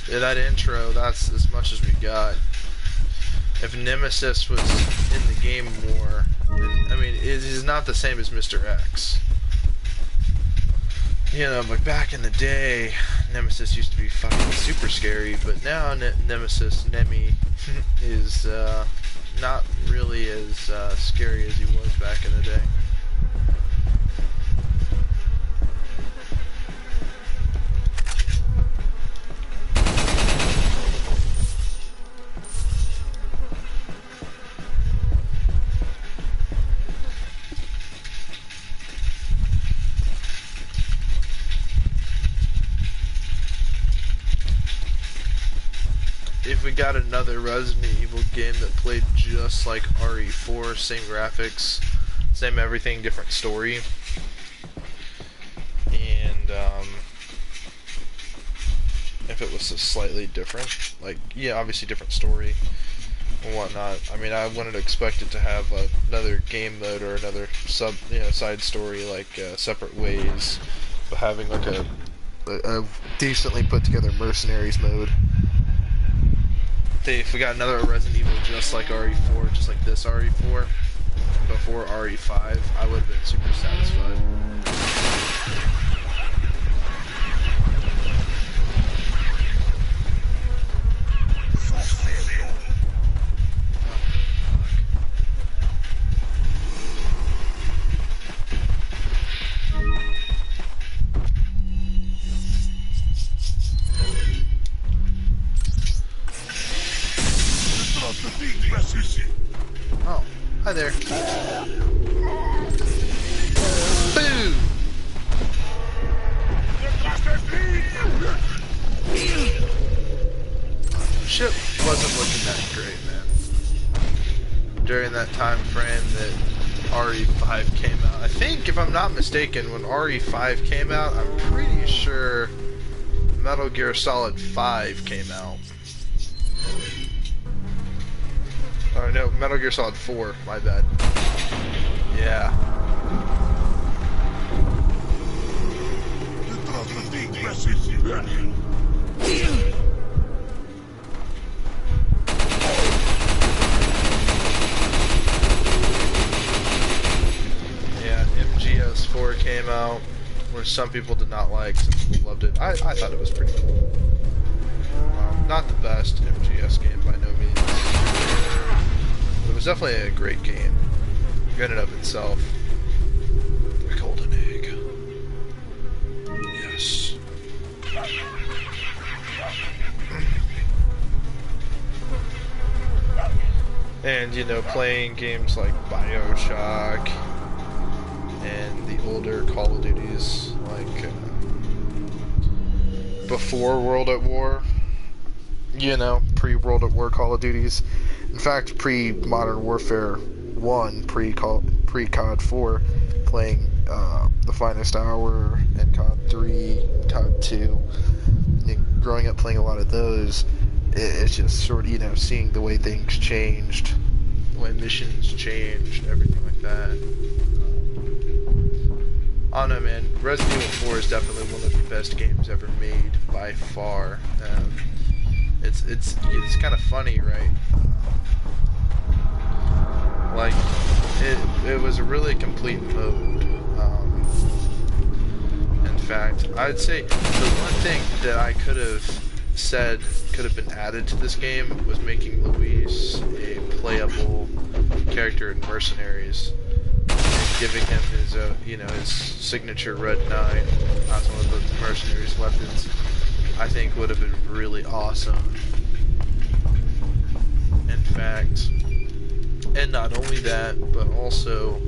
Yeah, that intro, that's as much as we got. If Nemesis was in the game more, I mean, it is not the same as Mr. X. You know, but back in the day, Nemesis used to be fucking super scary, but now Nemesis, Nemi, is not really as scary as he was back in the day. If we got another Resident Evil game that played just like RE4, same graphics, same everything, different story, and if it was just slightly different, like, yeah, obviously different story and whatnot, I mean, I wouldn't expect it to have another game mode or another side story, like separate ways, but having like a decently put together mercenaries mode. If we got another Resident Evil just like RE4, just like this RE4, before RE5, I would have been super satisfied. Oh, hi there. Boo! Shit wasn't looking that great, man. During that time frame that RE5 came out. I think, if I'm not mistaken, when RE5 came out, I'm pretty sure Metal Gear Solid 5 came out. Oh no, Metal Gear Solid 4, my bad. Yeah. Yeah, MGS4 came out, which some people did not like, some people loved it. I thought it was pretty cool. Not the best MGS game by no means. It was definitely a great game, in and of itself. The golden egg. Yes. And, you know, playing games like BioShock and the older Call of Duties, like before World at War, you know, pre-World at War Call of Duties. In fact, pre-Modern Warfare 1, pre-COD 4, playing The Finest Hour and COD 3, COD 2, and growing up playing a lot of those, it's just sort of, you know, seeing the way things changed, the way missions changed, everything like that. I don't know, man. Resident Evil 4 is definitely one of the best games ever made, by far. It's kind of funny, right? Like, it was a really complete mode. In fact, I'd say the one thing that I could have said could have been added to this game was making Luis a playable character in Mercenaries. Giving him his, you know, his signature Red 9 as one of the Mercenaries' weapons, I think would have been really awesome. In fact, and not only that, but also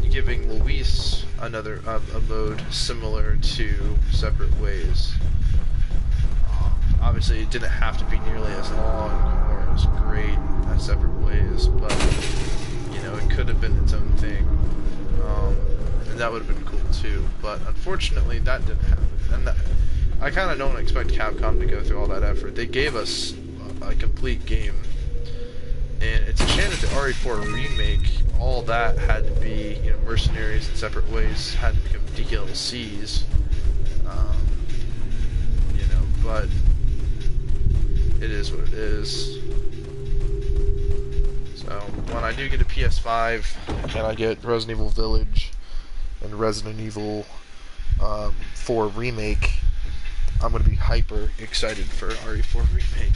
giving Luis another a mode similar to Separate Ways. Obviously, it didn't have to be nearly as long or as great as Separate Ways, but you know, it could have been its own thing, and that would have been cool too. But unfortunately, that didn't happen, and I kind of don't expect Capcom to go through all that effort. They gave us a complete game, and it's a shame that the RE4 remake, all that had to be, you know, Mercenaries and Separate Ways had to become DLCs, you know, but it is what it is. So, when I do get a PS5, and I get Resident Evil Village and Resident Evil 4 Remake, I'm going to be hyper excited for RE4 Remake.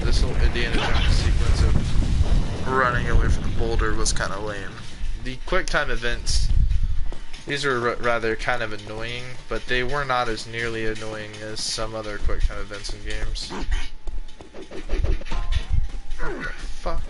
This whole Indiana Jones sequence of running away from the boulder was kind of lame. The QuickTime events, these were rather kind of annoying, but they were not as nearly annoying as some other QuickTime events in games. What the fuck?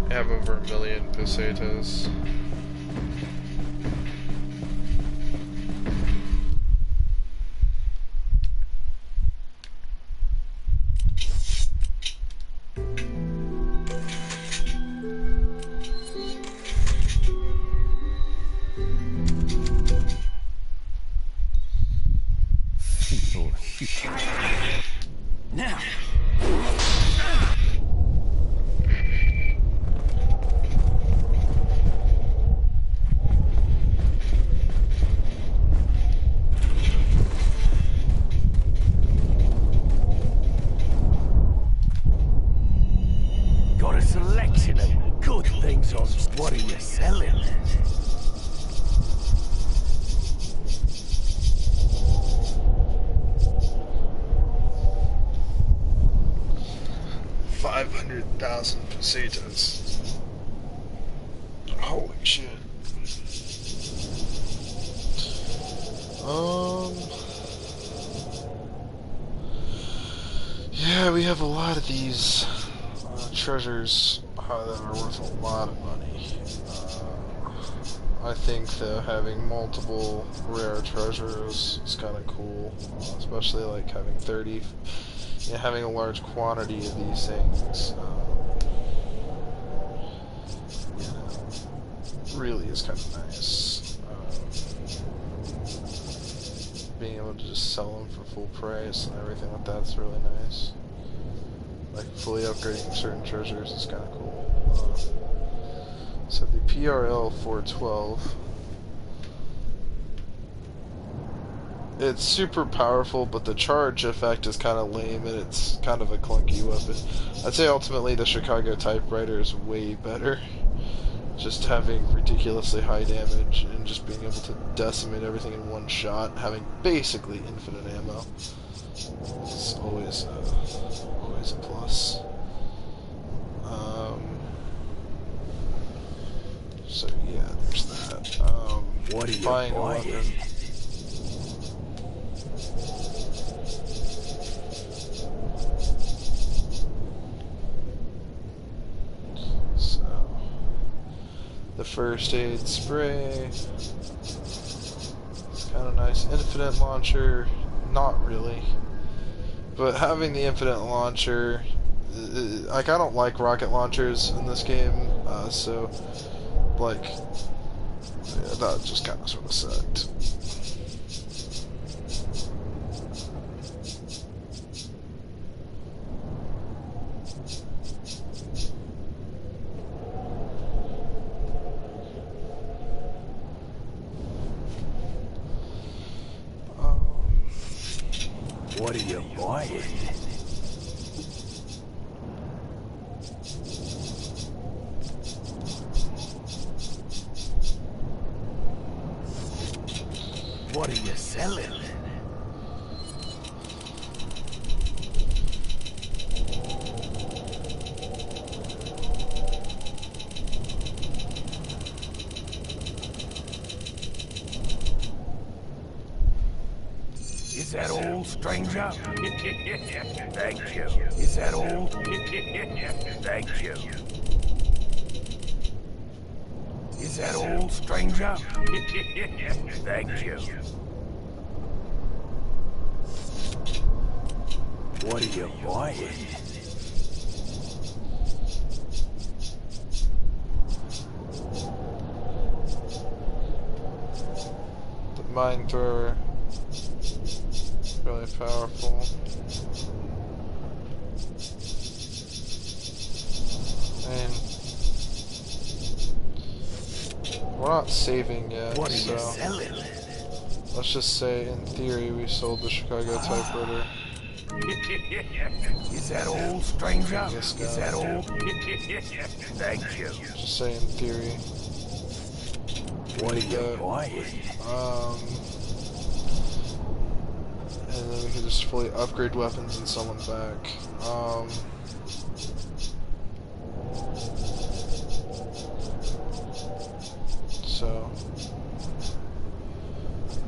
I have over 1 million pesetas. selection of good things on. What are you selling? $500,000 pesetas. Holy shit. Yeah, we have a lot of these treasures that are worth a lot of money. I think that having multiple rare treasures is kind of cool, especially like having 30, having a large quantity of these things. Really is kind of nice. Being able to just sell them for full price and everything like that's really nice. Like fully upgrading certain treasures is kind of cool. So the PRL 412, it's super powerful, but the charge effect is kind of lame and it's kind of a clunky weapon. I'd say ultimately the Chicago typewriter is way better. Just having ridiculously high damage and just being able to decimate everything in one shot, having basically infinite ammo, is always a plus. So yeah, there's that. What are you buying a buying? weapon. So the first aid spray. It's kind of nice. Infinite launcher, not really. But having the infinite launcher, like I don't like rocket launchers in this game, so like yeah, that just kind of sort of sucked. What are you buying? What are you selling? Is that all, stranger? Thank you. Is that all? Thank you. Is that all, stranger? Thank you. What are you buying? The mine thrower, really powerful. And we're not saving yet, What are so you selling? let's just say in theory we sold the Chicago typewriter. Is that all, stranger? Yes, Is that God. all? Thank you. Just say in theory. What are you Yeah. buying? And then we can just fully upgrade weapons and sell them back. So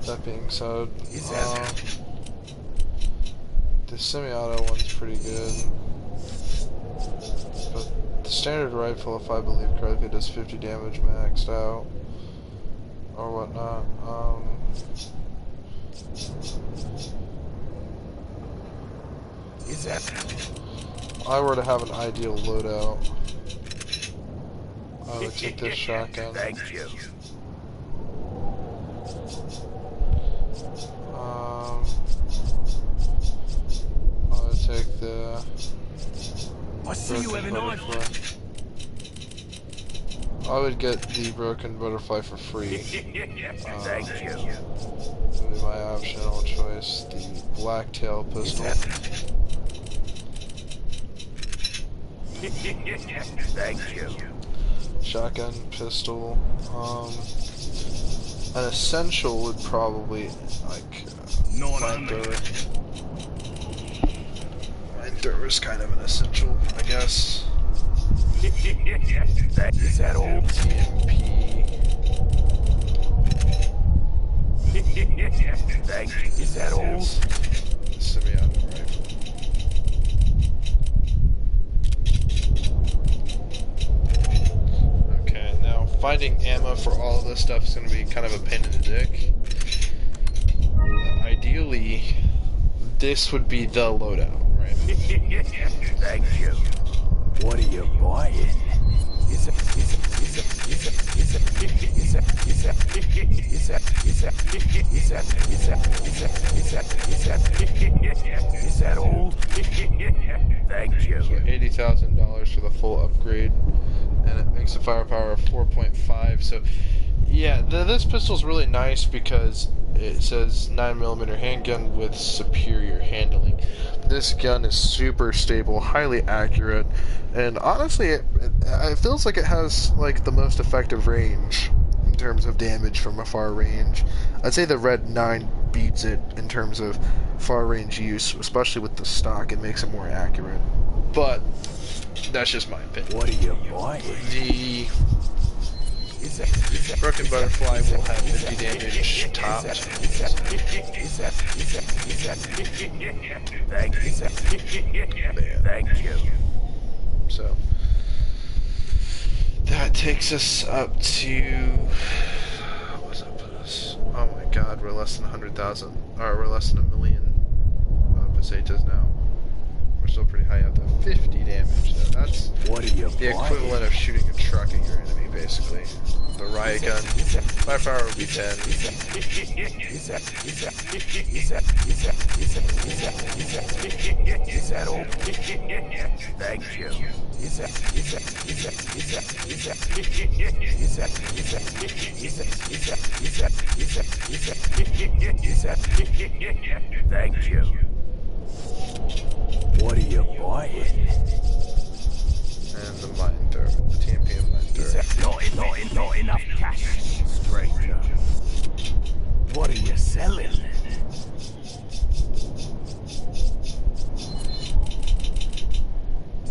that being said, Is that the semi-auto one's pretty good, but the standard rifle, if I believe correctly, does 50 damage maxed out or whatnot. is that If I were to have an ideal loadout, I would take this shotgun. Thank you. I would take the I see you have broken a knife. butterfly. I would get the broken butterfly for free. Thank you. That would be my optional choice. The black tail Is pistol. that Thank you. Shotgun, pistol. An essential would probably like flamethrower. Flamethrower is kind of an essential, I guess. Is that all? TMP. Thank you. Is that all? Semi-auto rifle. Okay, now finding ammo for all of this stuff is going to be kind of a pain in the dick. Ideally, this would be the loadout, right? Thank you. What are you buying? Is that all? Thank you. So $80,000 for the full upgrade, and it makes a firepower of 4.5. So, yeah, this pistol's really nice because it says 9mm handgun with superior handling. This gun is super stable, highly accurate, and honestly, it feels like it has like the most effective range in terms of damage from a far range. I'd say the Red 9 beats it in terms of far range use, especially with the stock. It makes it more accurate, but that's just my opinion. What are you buying? The Broken Butterfly will have 50 damage topped. Thank you. So that takes us up to, what was up with us? Oh my god, we're less than 100,000, or we're less than 1 million pesetas now. We're still pretty high up to 50 damage though. That's what are you the equivalent of shooting a truck at your enemy, basically. The riot gun, firepower would be 10. Is that all? Thank you. Thank you. What are you buying? And the mine thrower, the TMP and mine thrower. Not enough cash, stranger. What are you selling?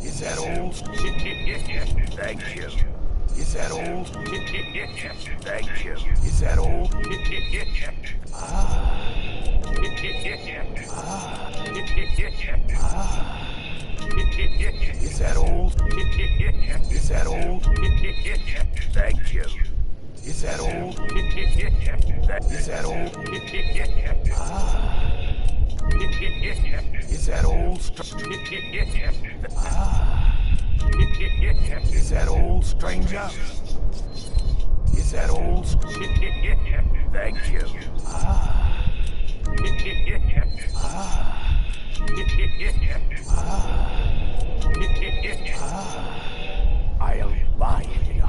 Is that all? Thank you. Is that all? Thank you. Is that all? Is that all? Is that all? Thank you. Is that all? Is that all? Is that all? Is that all, stranger? Is that all? Thank you. I'll buy it.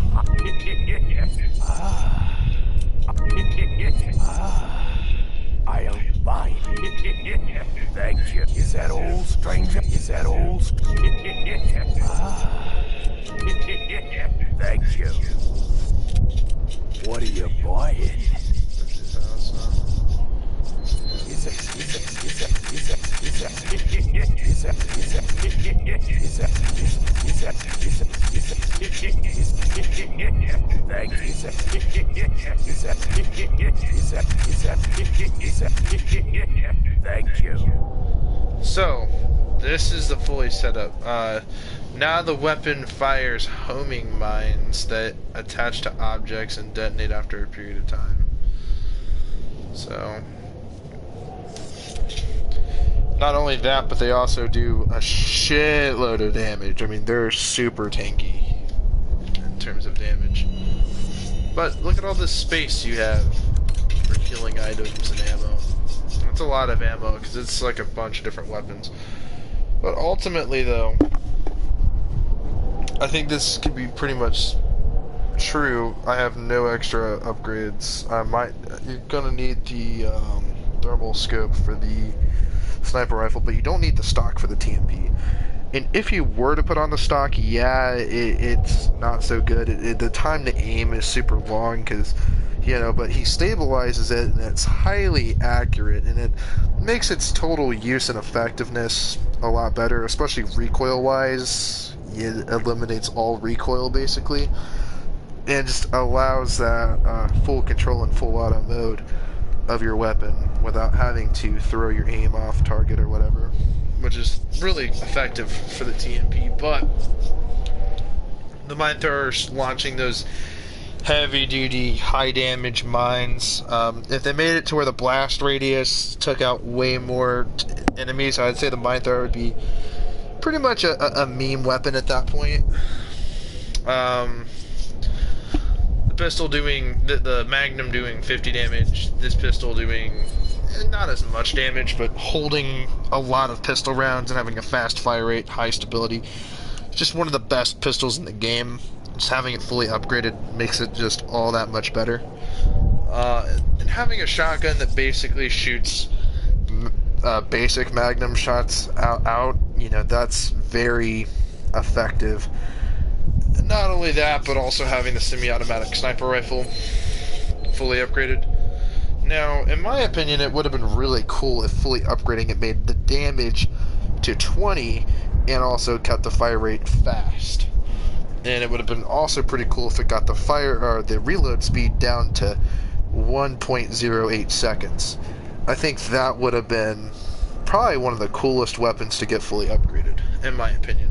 I'll buy it. Thank you. Is that all, stranger? Is that all? Thank you. What are you buying? 50,000. Thank you. So, this is the fully set up. Now the weapon fires homing mines that attach to objects and detonate after a period of time. So, not only that, but they also do a shitload of damage. I mean, they're super tanky in terms of damage. But look at all this space you have for healing items and ammo. That's a lot of ammo, because it's like a bunch of different weapons. But ultimately, though, I think this could be pretty much true. I have no extra upgrades. You're gonna need the thermal scope for the sniper rifle, but you don't need the stock for the TMP. And if you were to put on the stock, yeah, it's not so good. The time to aim is super long because, you know, but he stabilizes it and it's highly accurate and it makes its total use and effectiveness a lot better, especially recoil-wise. It eliminates all recoil basically and just allows that full control and full auto mode of your weapon without having to throw your aim off target or whatever, which is really effective for the TMP. But the mine throwers launching those heavy duty high damage mines, if they made it to where the blast radius took out way more enemies, I'd say the mine thrower would be pretty much a meme weapon at that point. The pistol doing the Magnum doing 50 damage, this pistol doing not as much damage, but holding a lot of pistol rounds and having a fast fire rate, high stability. It's just one of the best pistols in the game. Just having it fully upgraded makes it just all that much better. And having a shotgun that basically shoots basic Magnum shots out, you know, that's very effective. And not only that, but also having the semi-automatic sniper rifle fully upgraded. Now, in my opinion, it would have been really cool if fully upgrading it made the damage to 20 and also cut the fire rate fast. And it would have been also pretty cool if it got the reload speed down to 1.08 seconds. I think that would have been probably one of the coolest weapons to get fully upgraded, in my opinion.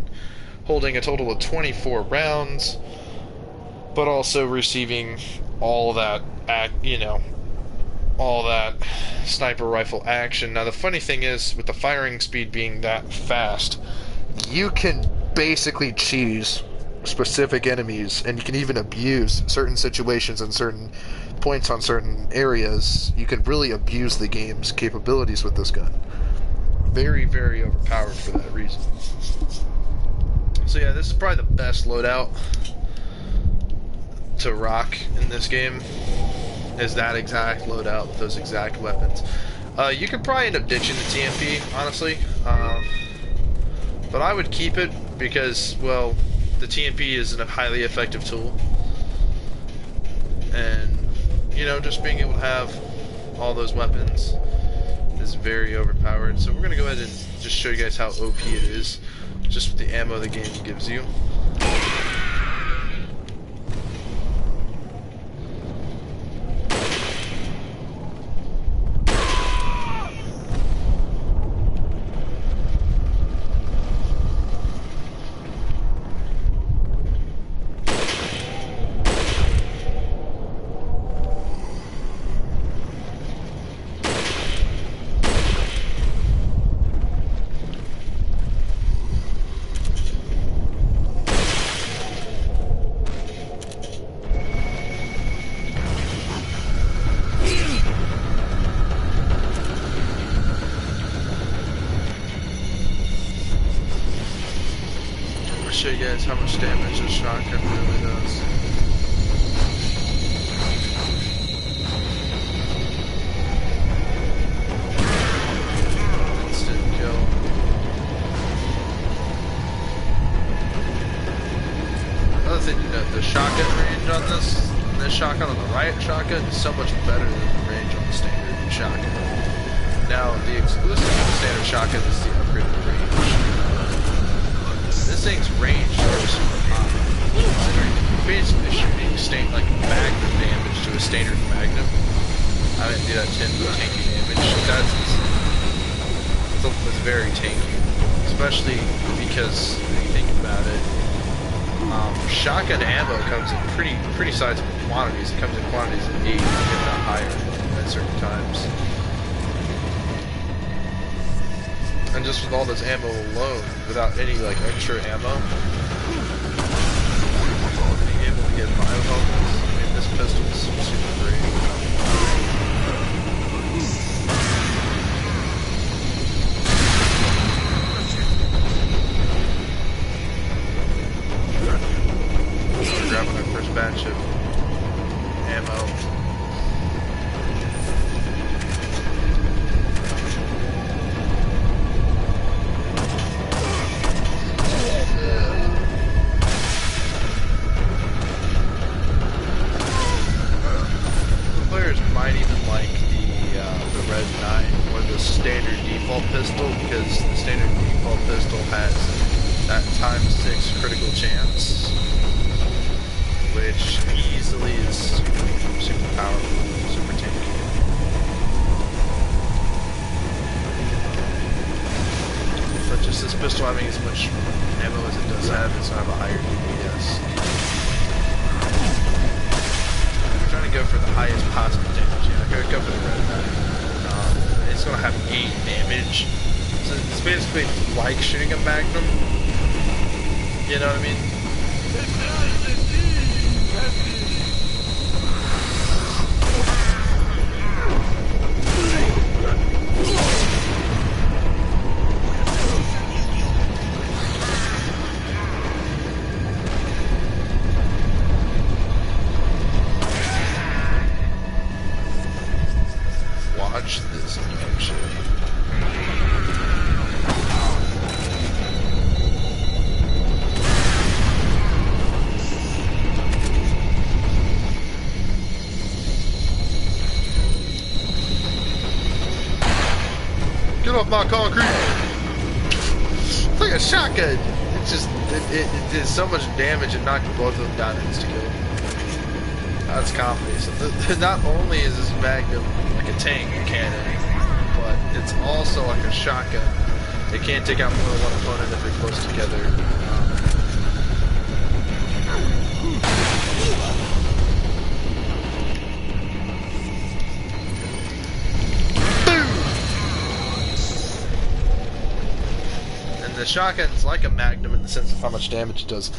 Holding a total of 24 rounds, but also receiving all that, all that sniper rifle action. Now, the funny thing is, with the firing speed being that fast, you can basically choose specific enemies, and you can even abuse certain situations and certain points on certain areas. You can really abuse the game's capabilities with this gun. Very, very overpowered for that reason. So yeah, this is probably the best loadout to rock in this game, is that exact loadout with those exact weapons. You could probably end up ditching the TMP, honestly, but I would keep it because, well, the TMP is a highly effective tool, and, you know, just being able to have all those weapons is very overpowered. So we're going to go ahead and just show you guys how OP it is, just with the ammo the game gives you. Show you guys how much damage a shotgun really does. Instant kill. Another thing to note, the shotgun range on this shotgun on the right shotgun is so much better than the range on the standard shotgun. Now, the exclusive of the standard shotgun is the upgraded range. This thing's range is super high. Considering you're basically shooting magnum damage to a standard magnum. I didn't do that 10 tanky damage. That's very tanky. Especially because if you think about it, shotgun ammo comes in pretty sizable quantities. It comes in quantities of 8, if not higher, at certain times. And just with all this ammo alone, without any extra ammo, being able to get bioweapons, I mean, this pistol is super great. So grabbing our first batch of ammo. much ammo as it does have, it's gonna have a higher DPS. I'm trying to go for the highest possible damage. Yeah, go for the red dot. It's gonna have 8 damage. So it's basically like shooting a magnum. You know what I mean? Watch this action. Get off my concrete! It's like a shotgun! It's just, it did so much damage and knocked both of them down insta-kill. That's confidence. Not only is this Magnum like a tank cannon, but it's also like a shotgun. It can't take out more than one opponent if they're close together. The shotgun's like a Magnum in the sense of how much damage it does.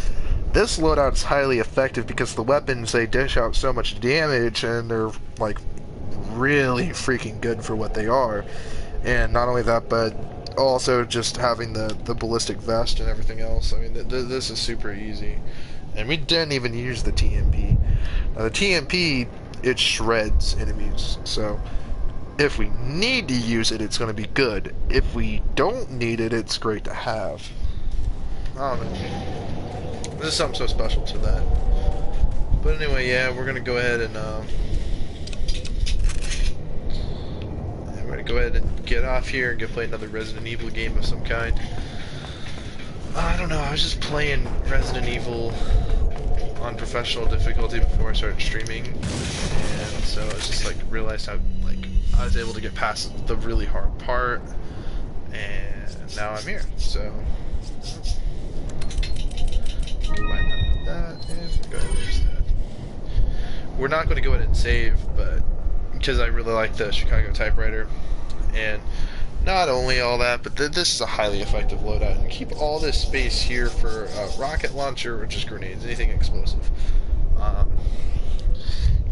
This loadout is highly effective because the weapons, they dish out so much damage and they're like really freaking good for what they are. And not only that, but also just having the ballistic vest and everything else. I mean, this is super easy. And we didn't even use the TMP. Now, the TMP, it shreds enemies, so if we need to use it, it's going to be good. If we don't need it, it's great to have. I don't know. This is something so special to that. But anyway, yeah, we're going to go ahead and get off here and go play another Resident Evil game of some kind. I don't know, I was just playing Resident Evil on professional difficulty before I started streaming, and so I just like realized how I was able to get past the really hard part, and now I'm here. So combine that with that, and go ahead and use that. We're not going to go ahead and save, but because I really like the Chicago typewriter, and not only all that, but this is a highly effective loadout. And keep all this space here for a rocket launcher or just grenades, anything explosive.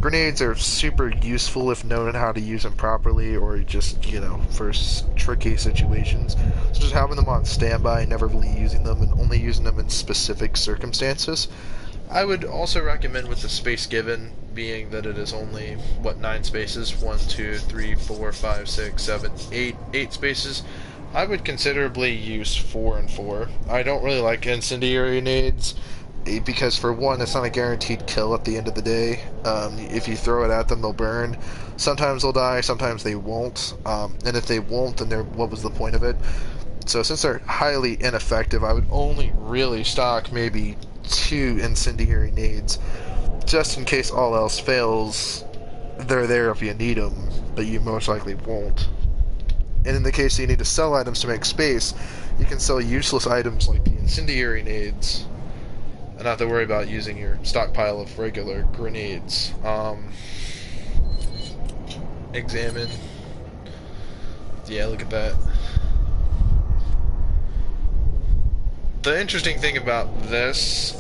Grenades are super useful if known how to use them properly, or just, you know, for tricky situations. So just having them on standby, never really using them, and only using them in specific circumstances. I would also recommend, with the space given, being that it is only, what, 9 spaces? 1, 2, 3, 4, 5, 6, 7, 8 spaces. I would considerably use 4 and 4. I don't really like incendiary nades, because for one, it's not a guaranteed kill at the end of the day. If you throw it at them, they'll burn. Sometimes they'll die, sometimes they won't. And if they won't, then what was the point of it? So since they're highly ineffective, I would only really stock maybe 2 incendiary nades, just in case all else fails. They're there if you need them, but you most likely won't. And in the case that you need to sell items to make space, you can sell useless items like the incendiary nades, and not have to worry about using your stockpile of regular grenades. Examine. Yeah, look at that. The interesting thing about this,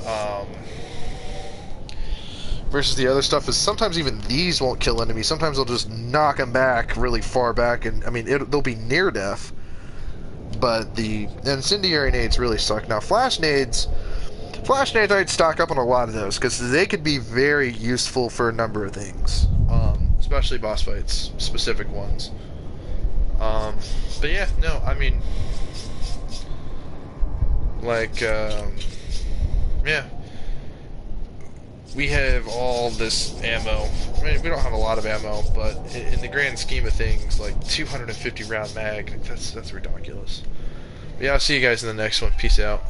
versus the other stuff, is sometimes even these won't kill enemies. Sometimes they'll just knock them back really far back, and I mean, they'll be near death. But the incendiary nades really suck. Now, flash nades, I'd stock up on a lot of those, because they could be very useful for a number of things, especially boss fights, specific ones. But yeah, no, I mean, like, yeah, we have all this ammo. I mean, we don't have a lot of ammo, but in the grand scheme of things, like 250 round mag, that's ridiculous. But yeah, I'll see you guys in the next one. Peace out.